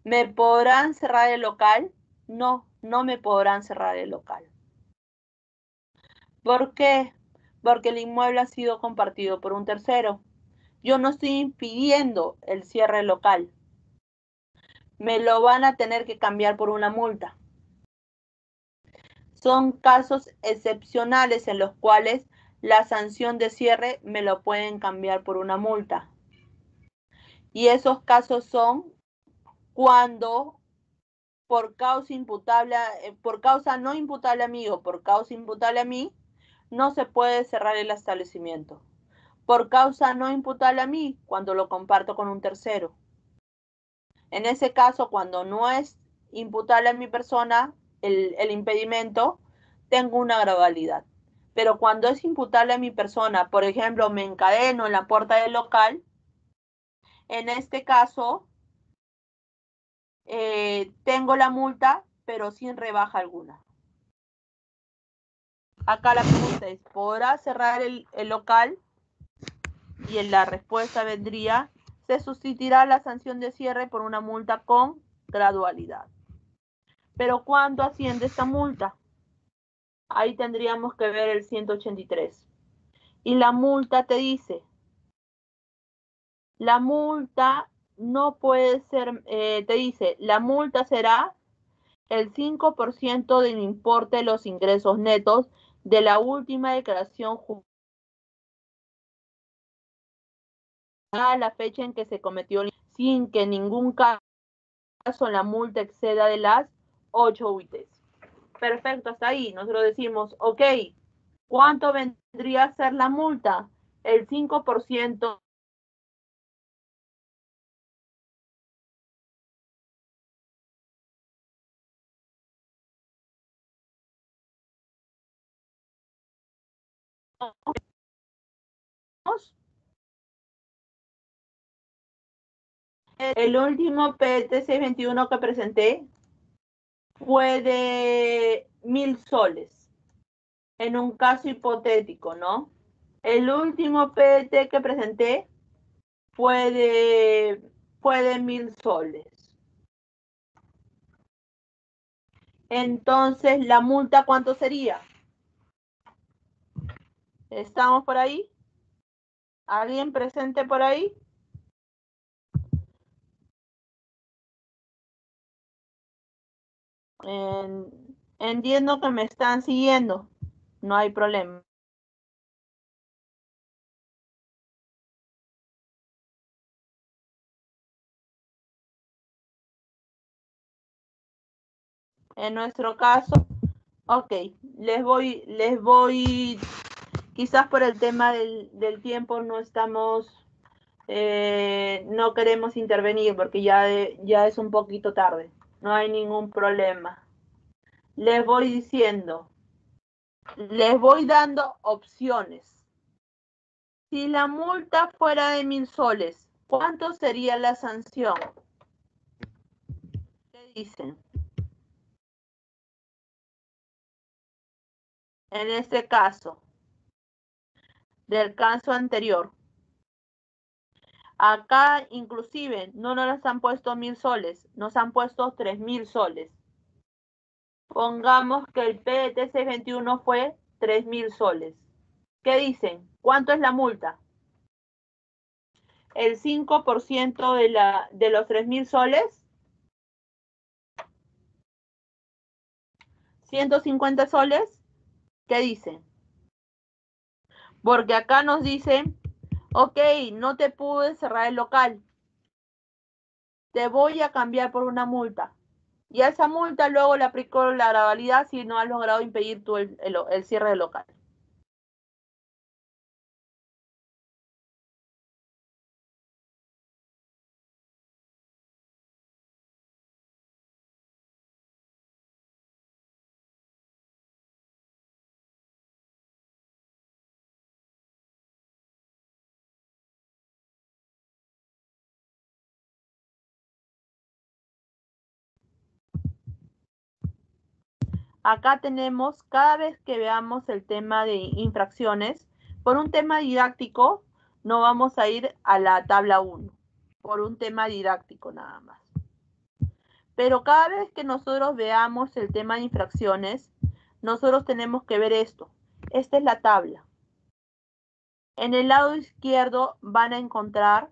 ¿Me podrán cerrar el local? No, no me podrán cerrar el local. ¿Por qué? Porque el inmueble ha sido compartido por un tercero. Yo no estoy impidiendo el cierre local. Me lo van a tener que cambiar por una multa. Son casos excepcionales en los cuales la sanción de cierre me lo pueden cambiar por una multa. Y esos casos son cuando por causa no imputable a mí o por causa imputable a mí, no se puede cerrar el establecimiento. Por causa no imputable a mí, cuando lo comparto con un tercero. En ese caso, cuando no es imputable a mi persona el impedimento, tengo una gradualidad. Pero cuando es imputable a mi persona, por ejemplo, me encadeno en la puerta del local, en este caso, tengo la multa, pero sin rebaja alguna. Acá la pregunta es, ¿podrá cerrar el local? Y en la respuesta vendría, se sustituirá la sanción de cierre por una multa con gradualidad. Pero ¿cuánto asciende esta multa? Ahí tendríamos que ver el 183. Y la multa te dice, la multa no puede ser, te dice, la multa será el 5% del importe de los ingresos netos de la última declaración a la fecha en que se cometió, sin que en ningún caso la multa exceda de las 8 UITs. Perfecto, hasta ahí. Nosotros decimos, ok, ¿cuánto vendría a ser la multa? El 5%. El último PT621 que presenté fue de 1000 soles. en un caso hipotético, ¿no? El último PET que presenté fue de 1.000 soles. Entonces, ¿la multa cuánto sería? ¿Estamos por ahí? ¿Alguien presente por ahí? Entiendo que me están siguiendo. No hay problema. En nuestro caso, ok, quizás por el tema del tiempo no estamos, no queremos intervenir porque ya es un poquito tarde. No hay ningún problema. Les voy diciendo, les voy dando opciones. Si la multa fuera de 1.000 soles, ¿cuánto sería la sanción? ¿Qué dicen? En este caso, del caso anterior. Acá inclusive no nos han puesto 1.000 soles, nos han puesto 3.000 soles. Pongamos que el PET 21 fue 3.000 soles. ¿Qué dicen? ¿Cuánto es la multa? El 5% de los 3.000 soles, 150 soles. ¿Qué dicen? Porque acá nos dicen, ok, no te pude cerrar el local, te voy a cambiar por una multa. Y a esa multa luego le aplicó la gradualidad si no has logrado impedir tú el cierre del local. Acá tenemos, cada vez que veamos el tema de infracciones, por un tema didáctico, no vamos a ir a la tabla 1, por un tema didáctico nada más. Pero cada vez que nosotros veamos el tema de infracciones, nosotros tenemos que ver esto. Esta es la tabla. En el lado izquierdo van a encontrar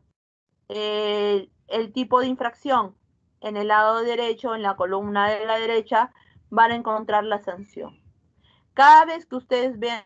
el tipo de infracción. En el lado derecho, en la columna de la derecha, van a encontrar la sanción. Cada vez que ustedes vean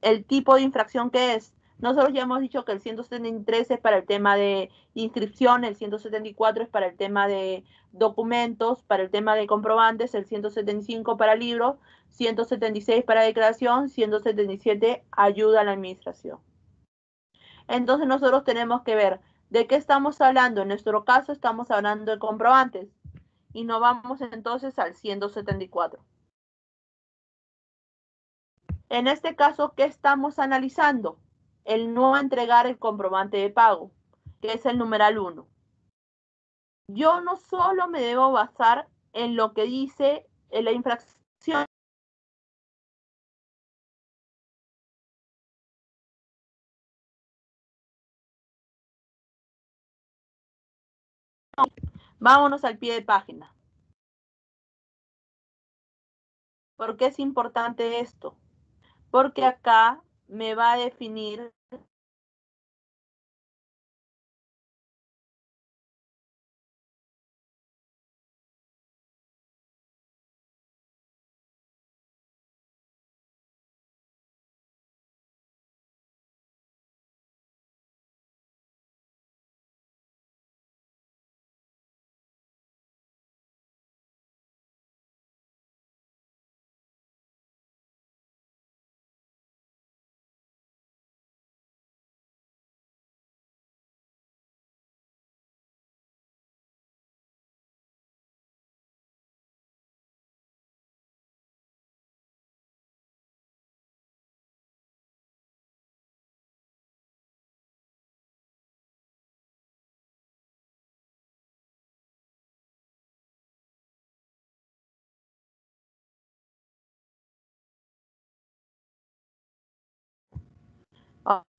el tipo de infracción que es, nosotros ya hemos dicho que el 173 es para el tema de inscripción, el 174 es para el tema de documentos, para el tema de comprobantes, el 175 para libros, 176 para declaración, 177 ayuda a la administración. Entonces nosotros tenemos que ver de qué estamos hablando. En nuestro caso estamos hablando de comprobantes y nos vamos entonces al 174. En este caso, ¿qué estamos analizando? El no entregar el comprobante de pago, que es el numeral 1. Yo no solo me debo basar en lo que dice en la infracción. Vámonos al pie de página. ¿Por qué es importante esto? Porque acá me va a definir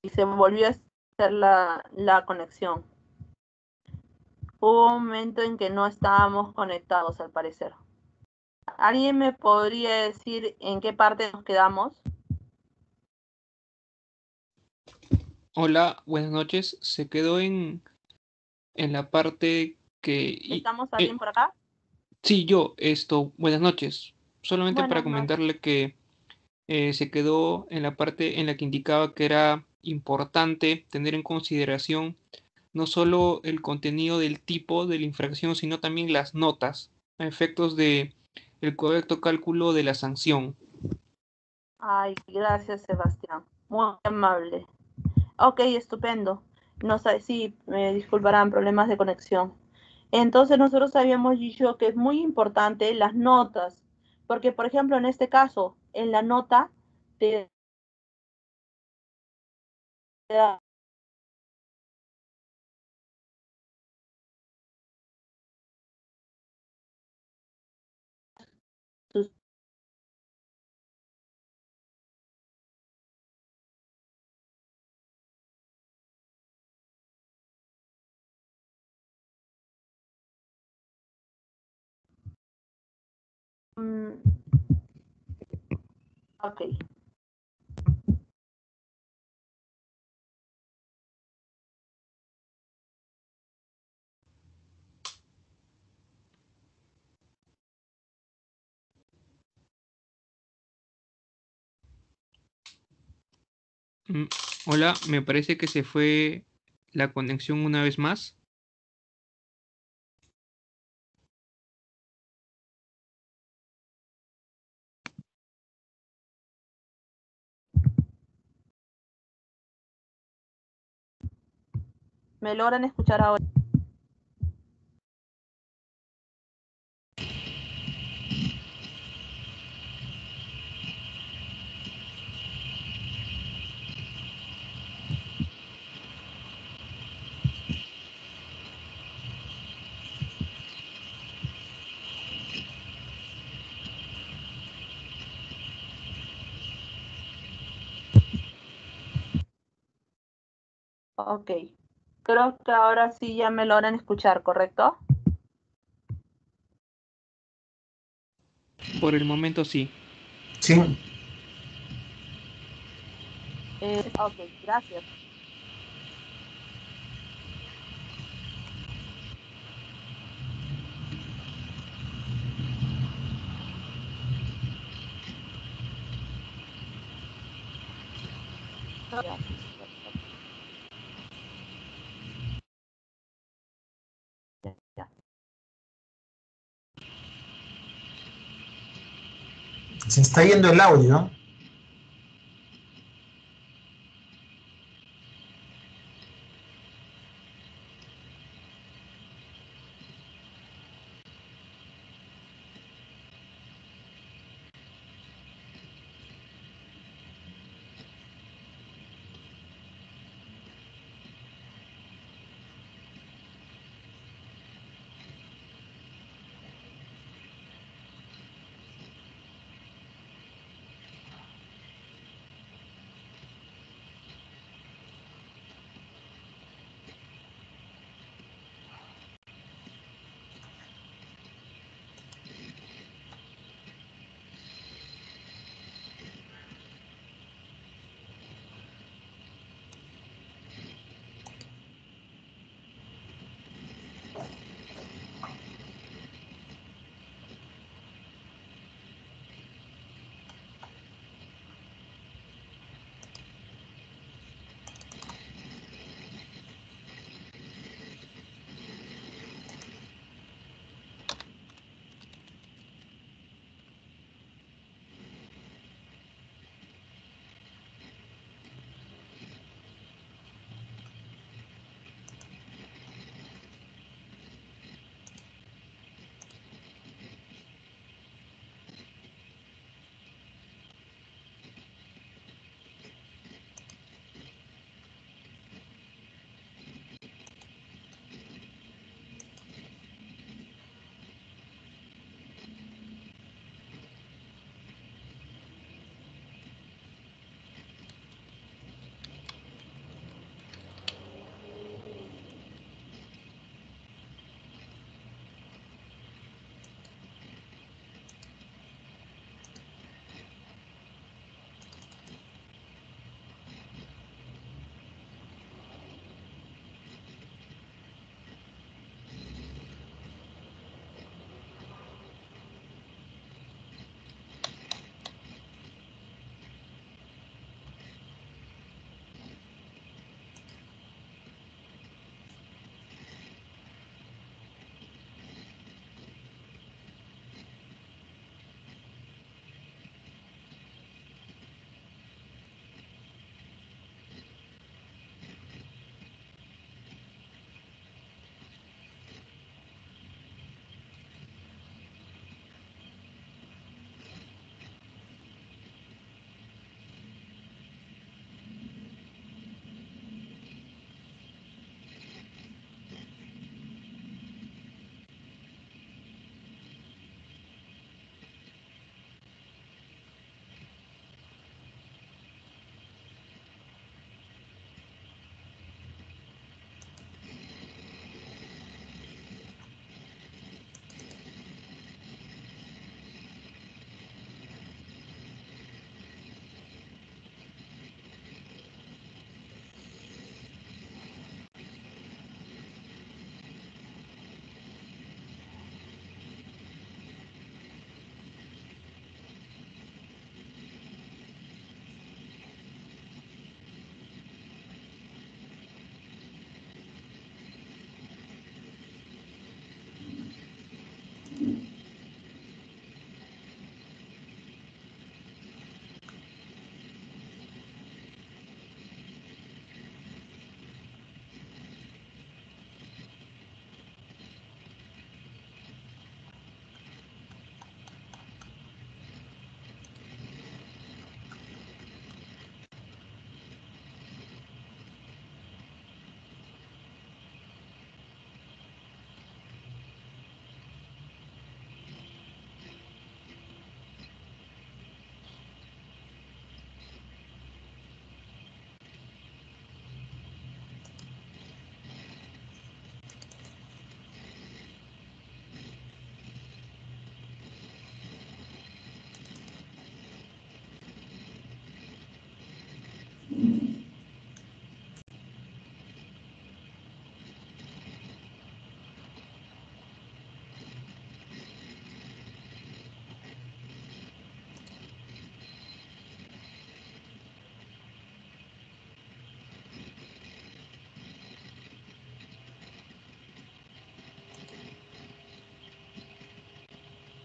Y se volvió a hacer la conexión. Hubo un momento en que no estábamos conectados, al parecer. ¿Alguien me podría decir en qué parte nos quedamos? Hola, buenas noches. Se quedó en la parte que... ¿Estamos alguien por acá? sí, yo, buenas noches. Solamente para Buenas noches. comentarle que se quedó en la parte en la que indicaba que era importante tener en consideración no solo el contenido del tipo de la infracción, sino también las notas a efectos de el correcto cálculo de la sanción. Ay, gracias, Sebastián. Muy amable. Ok, estupendo. No sé si me disculparán problemas de conexión. Entonces nosotros habíamos dicho que es muy importante las notas, porque por ejemplo en este caso, en la nota te da sus... Ok. Mm, Hola, me parece que se fue la conexión una vez más. ¿Me logran escuchar ahora? Ok. Creo que ahora sí ya me logran escuchar, ¿correcto? Por el momento sí. Sí, Ok, gracias. Ya. se está yendo el audio.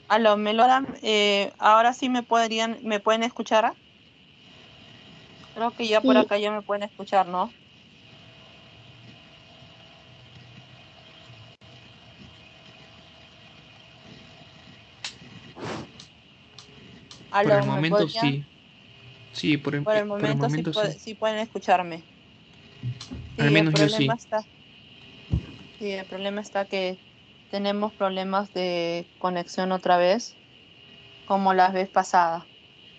Aló, Melora, ahora sí me pueden escuchar. Creo que ya por Sí, acá ya me pueden escuchar, ¿no? Por el Aló, ¿me momento podrían? sí. Sí, Por el por el momento sí, momento sí. sí pueden escucharme. Al Sí, menos yo sí. el problema está que tenemos problemas de conexión otra vez, como la vez pasada.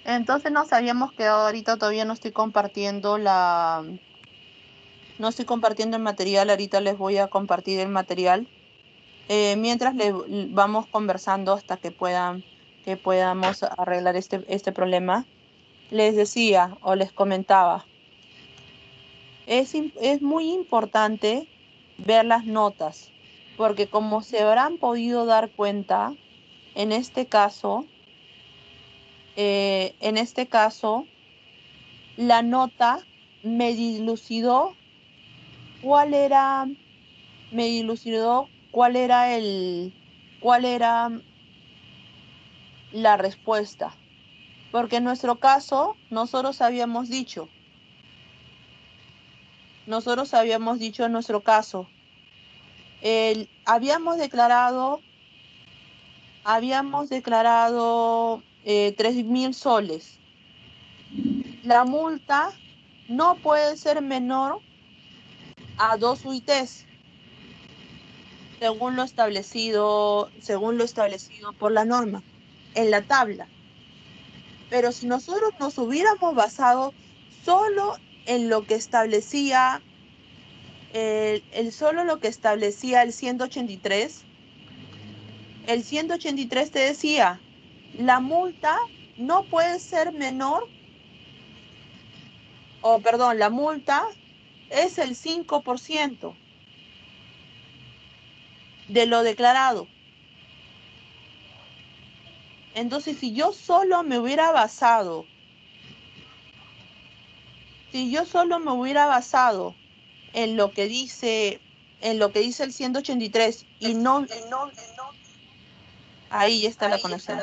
Entonces nos habíamos quedado ahorita, todavía no estoy compartiendo el material, ahorita les voy a compartir el material. Mientras vamos conversando hasta que podamos arreglar este problema. Les decía o les comentaba, es muy importante ver las notas, porque como se habrán podido dar cuenta, en este caso, la nota me dilucidó cuál era, me dilucidó cuál era la respuesta. Porque en nuestro caso, nosotros habíamos dicho en nuestro caso, habíamos declarado 3.000 soles. La multa no puede ser menor a 2 UITs, según lo establecido por la norma, en la tabla. Pero si nosotros nos hubiéramos basado solo en lo que establecía solo lo que establecía el 183, el 183 te decía, la multa no puede ser menor, la multa es el 5% de lo declarado. Entonces, si yo solo me hubiera basado en lo que dice el 183 y no, ahí está la conexión.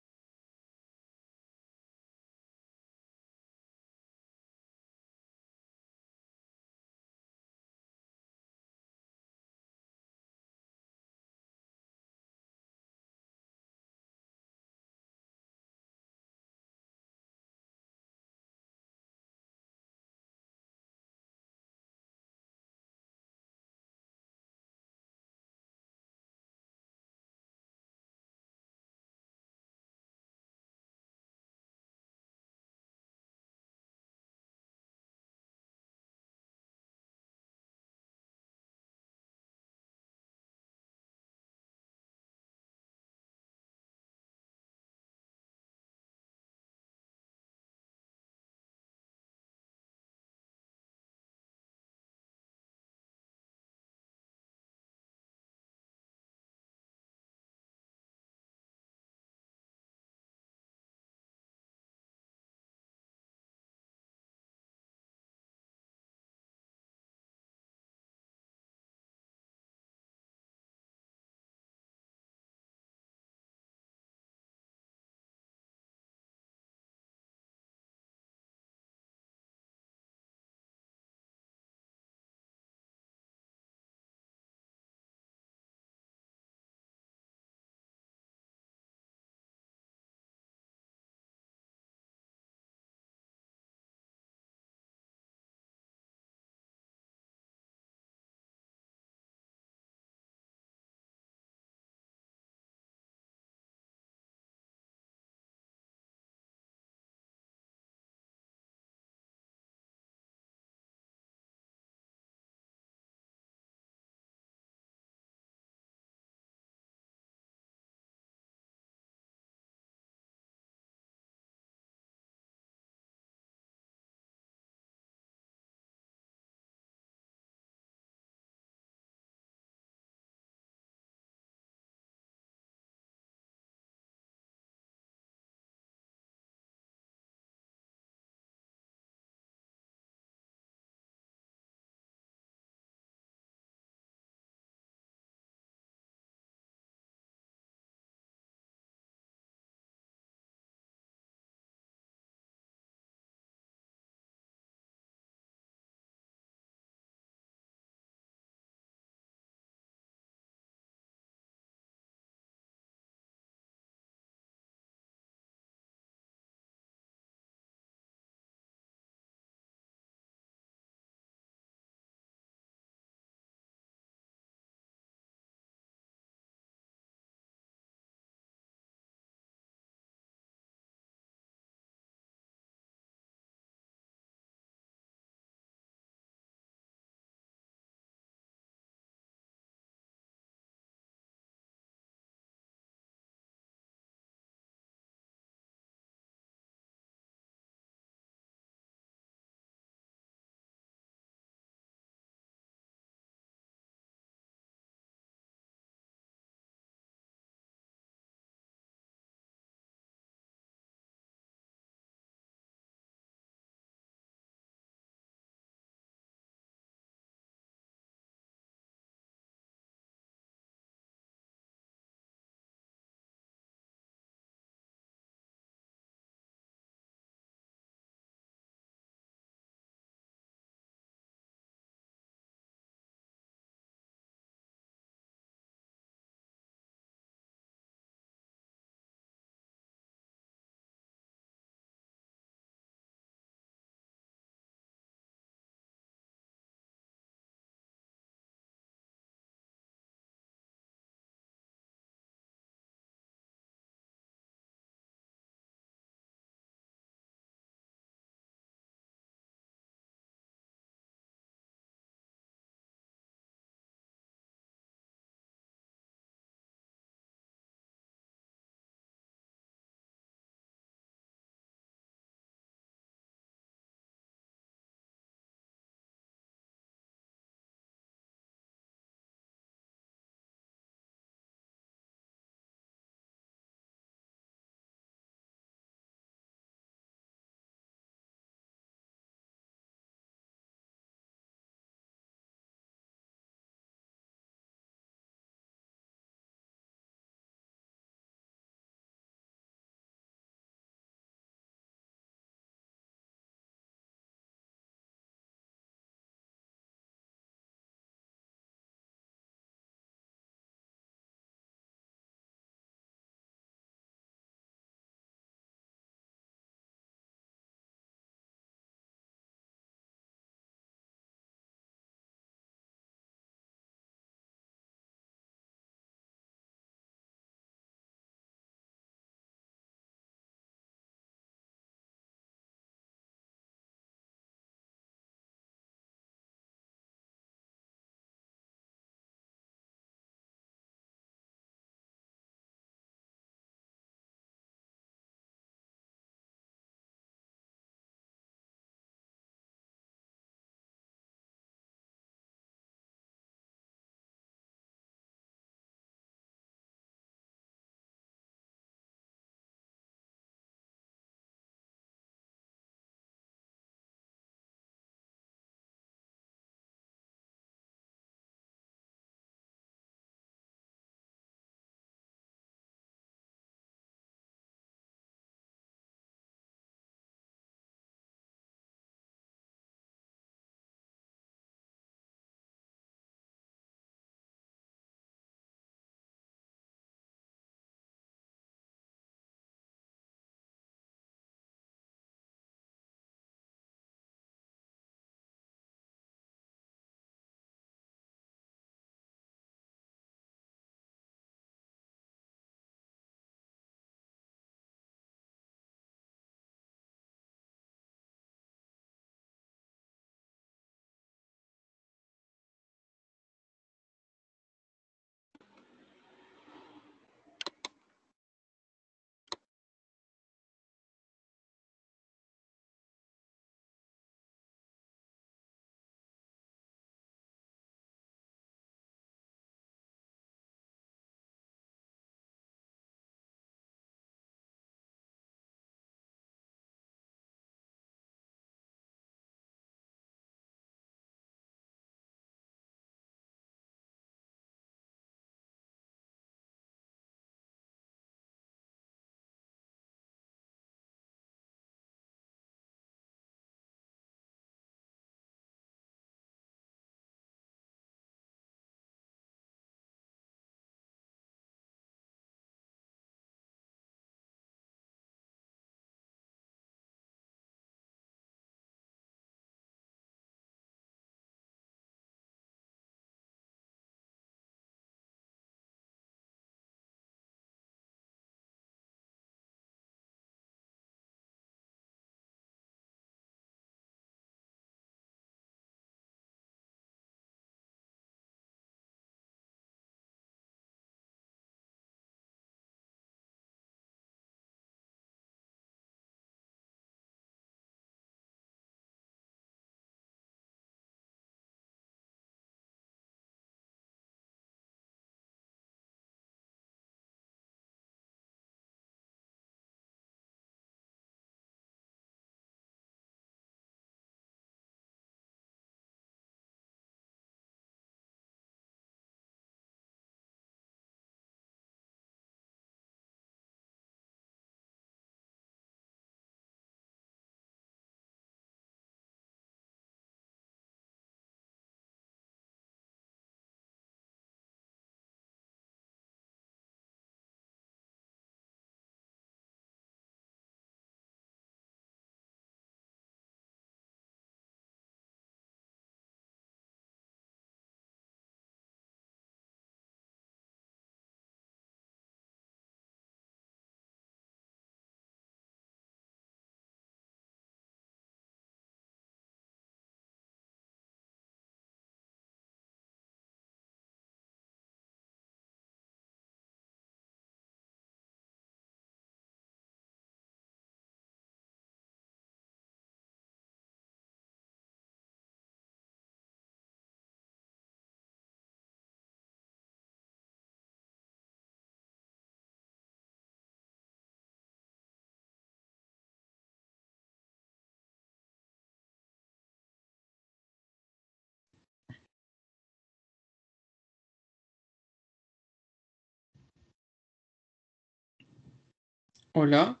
Hola,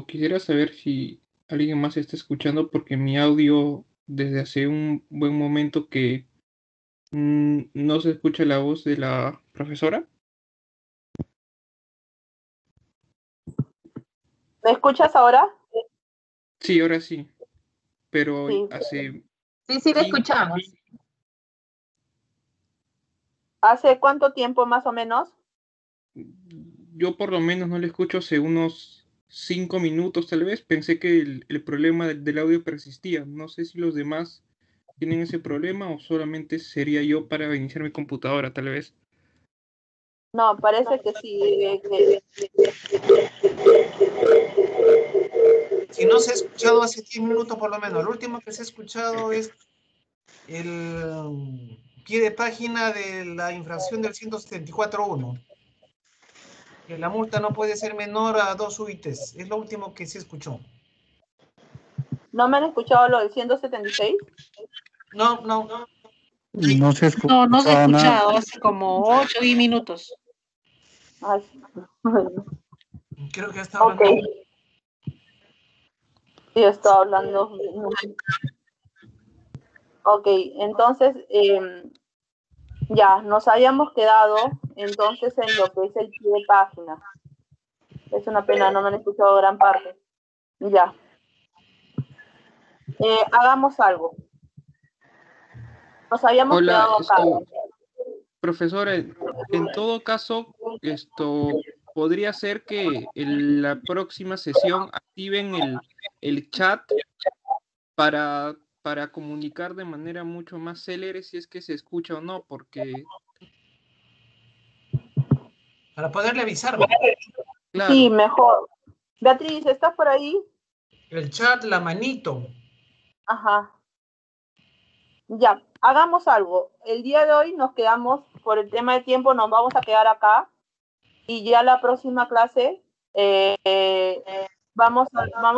quisiera saber si alguien más está escuchando porque mi audio desde hace un buen momento que no se escucha la voz de la profesora. ¿Me escuchas ahora? Sí, ahora sí, pero Sí. hace Sí, sí, le cinco, escuchamos. ¿Hace cuánto tiempo más o menos? yo por lo menos no le escucho hace unos 5 minutos tal vez. Pensé que el problema del audio persistía. No sé si los demás tienen ese problema o solamente sería yo para iniciar mi computadora tal vez. No, parece que sí. Si no se ha escuchado hace 10 minutos por lo menos, lo último que se ha escuchado es el pie de página de la infracción del 174.1. Que la multa no puede ser menor a 2 UITs. Es lo último que se escuchó. ¿No me han escuchado lo del 176? No, no. No se No, no se ha escuchaba nada. escuchado hace como 8 o 10 minutos. Ay, Creo que está ok, hablando. sí, estoy hablando. Ok, entonces ya nos habíamos quedado entonces en lo que es el pie de página. Es una pena, no me han escuchado gran parte. Ya. Hagamos algo. Nos habíamos Hola, quedado acá. profesora, en todo caso, podría ser que en la próxima sesión activen el chat para comunicar de manera mucho más célere si es que se escucha o no, porque, Para poderle avisar, ¿no? Sí, claro, mejor. Beatriz, ¿estás por ahí? El chat, la manito. Ajá. Ya, hagamos algo. El día de hoy nos quedamos, por el tema de tiempo, nos vamos a quedar acá y ya la próxima clase vamos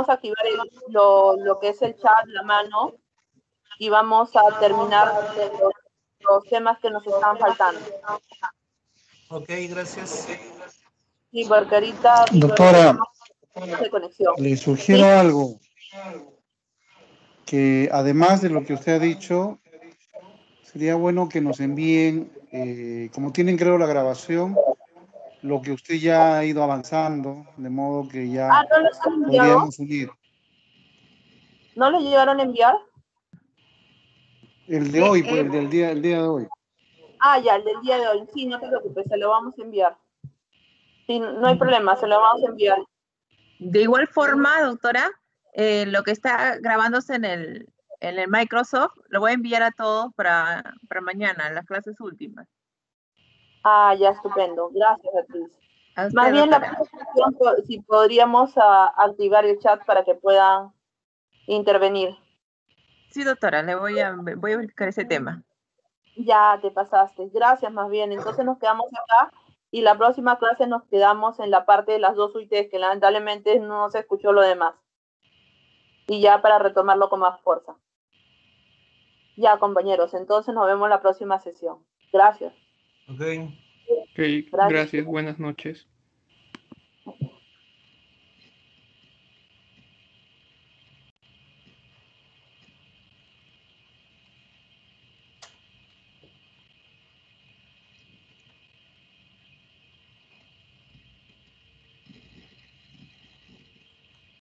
a activar lo que es el chat, la mano, y vamos a terminar los temas que nos están faltando. Ok, gracias. Sí, porque ahorita Doctora, tenemos de conexión. le Sí, sugiero algo, que además de lo que usted ha dicho, sería bueno que nos envíen, como tienen creo la grabación, lo que usted ya ha ido avanzando, de modo que ya ¿no les han enviado? podríamos unir. ¿No les llegaron a enviar? El de hoy, pues, el día de hoy. Ya, el del día de hoy. Sí, no te preocupes, se lo vamos a enviar. Sí, no hay problema, se lo vamos a enviar. De igual forma, doctora, lo que está grabándose en el Microsoft, lo voy a enviar a todos para mañana, las clases últimas. Ya, estupendo. Gracias, Beatriz. A usted, Más bien, la doctora. próxima, si podríamos activar el chat para que puedan intervenir. Sí, doctora, voy a verificar ese tema. Ya te pasaste. Gracias, más bien. Entonces nos quedamos acá y la próxima clase nos quedamos en la parte de las 2 UITs, que lamentablemente no se escuchó lo demás. Y ya para retomarlo con más fuerza. Ya, compañeros, entonces nos vemos en la próxima sesión. Gracias. Ok. ok, gracias, buenas noches.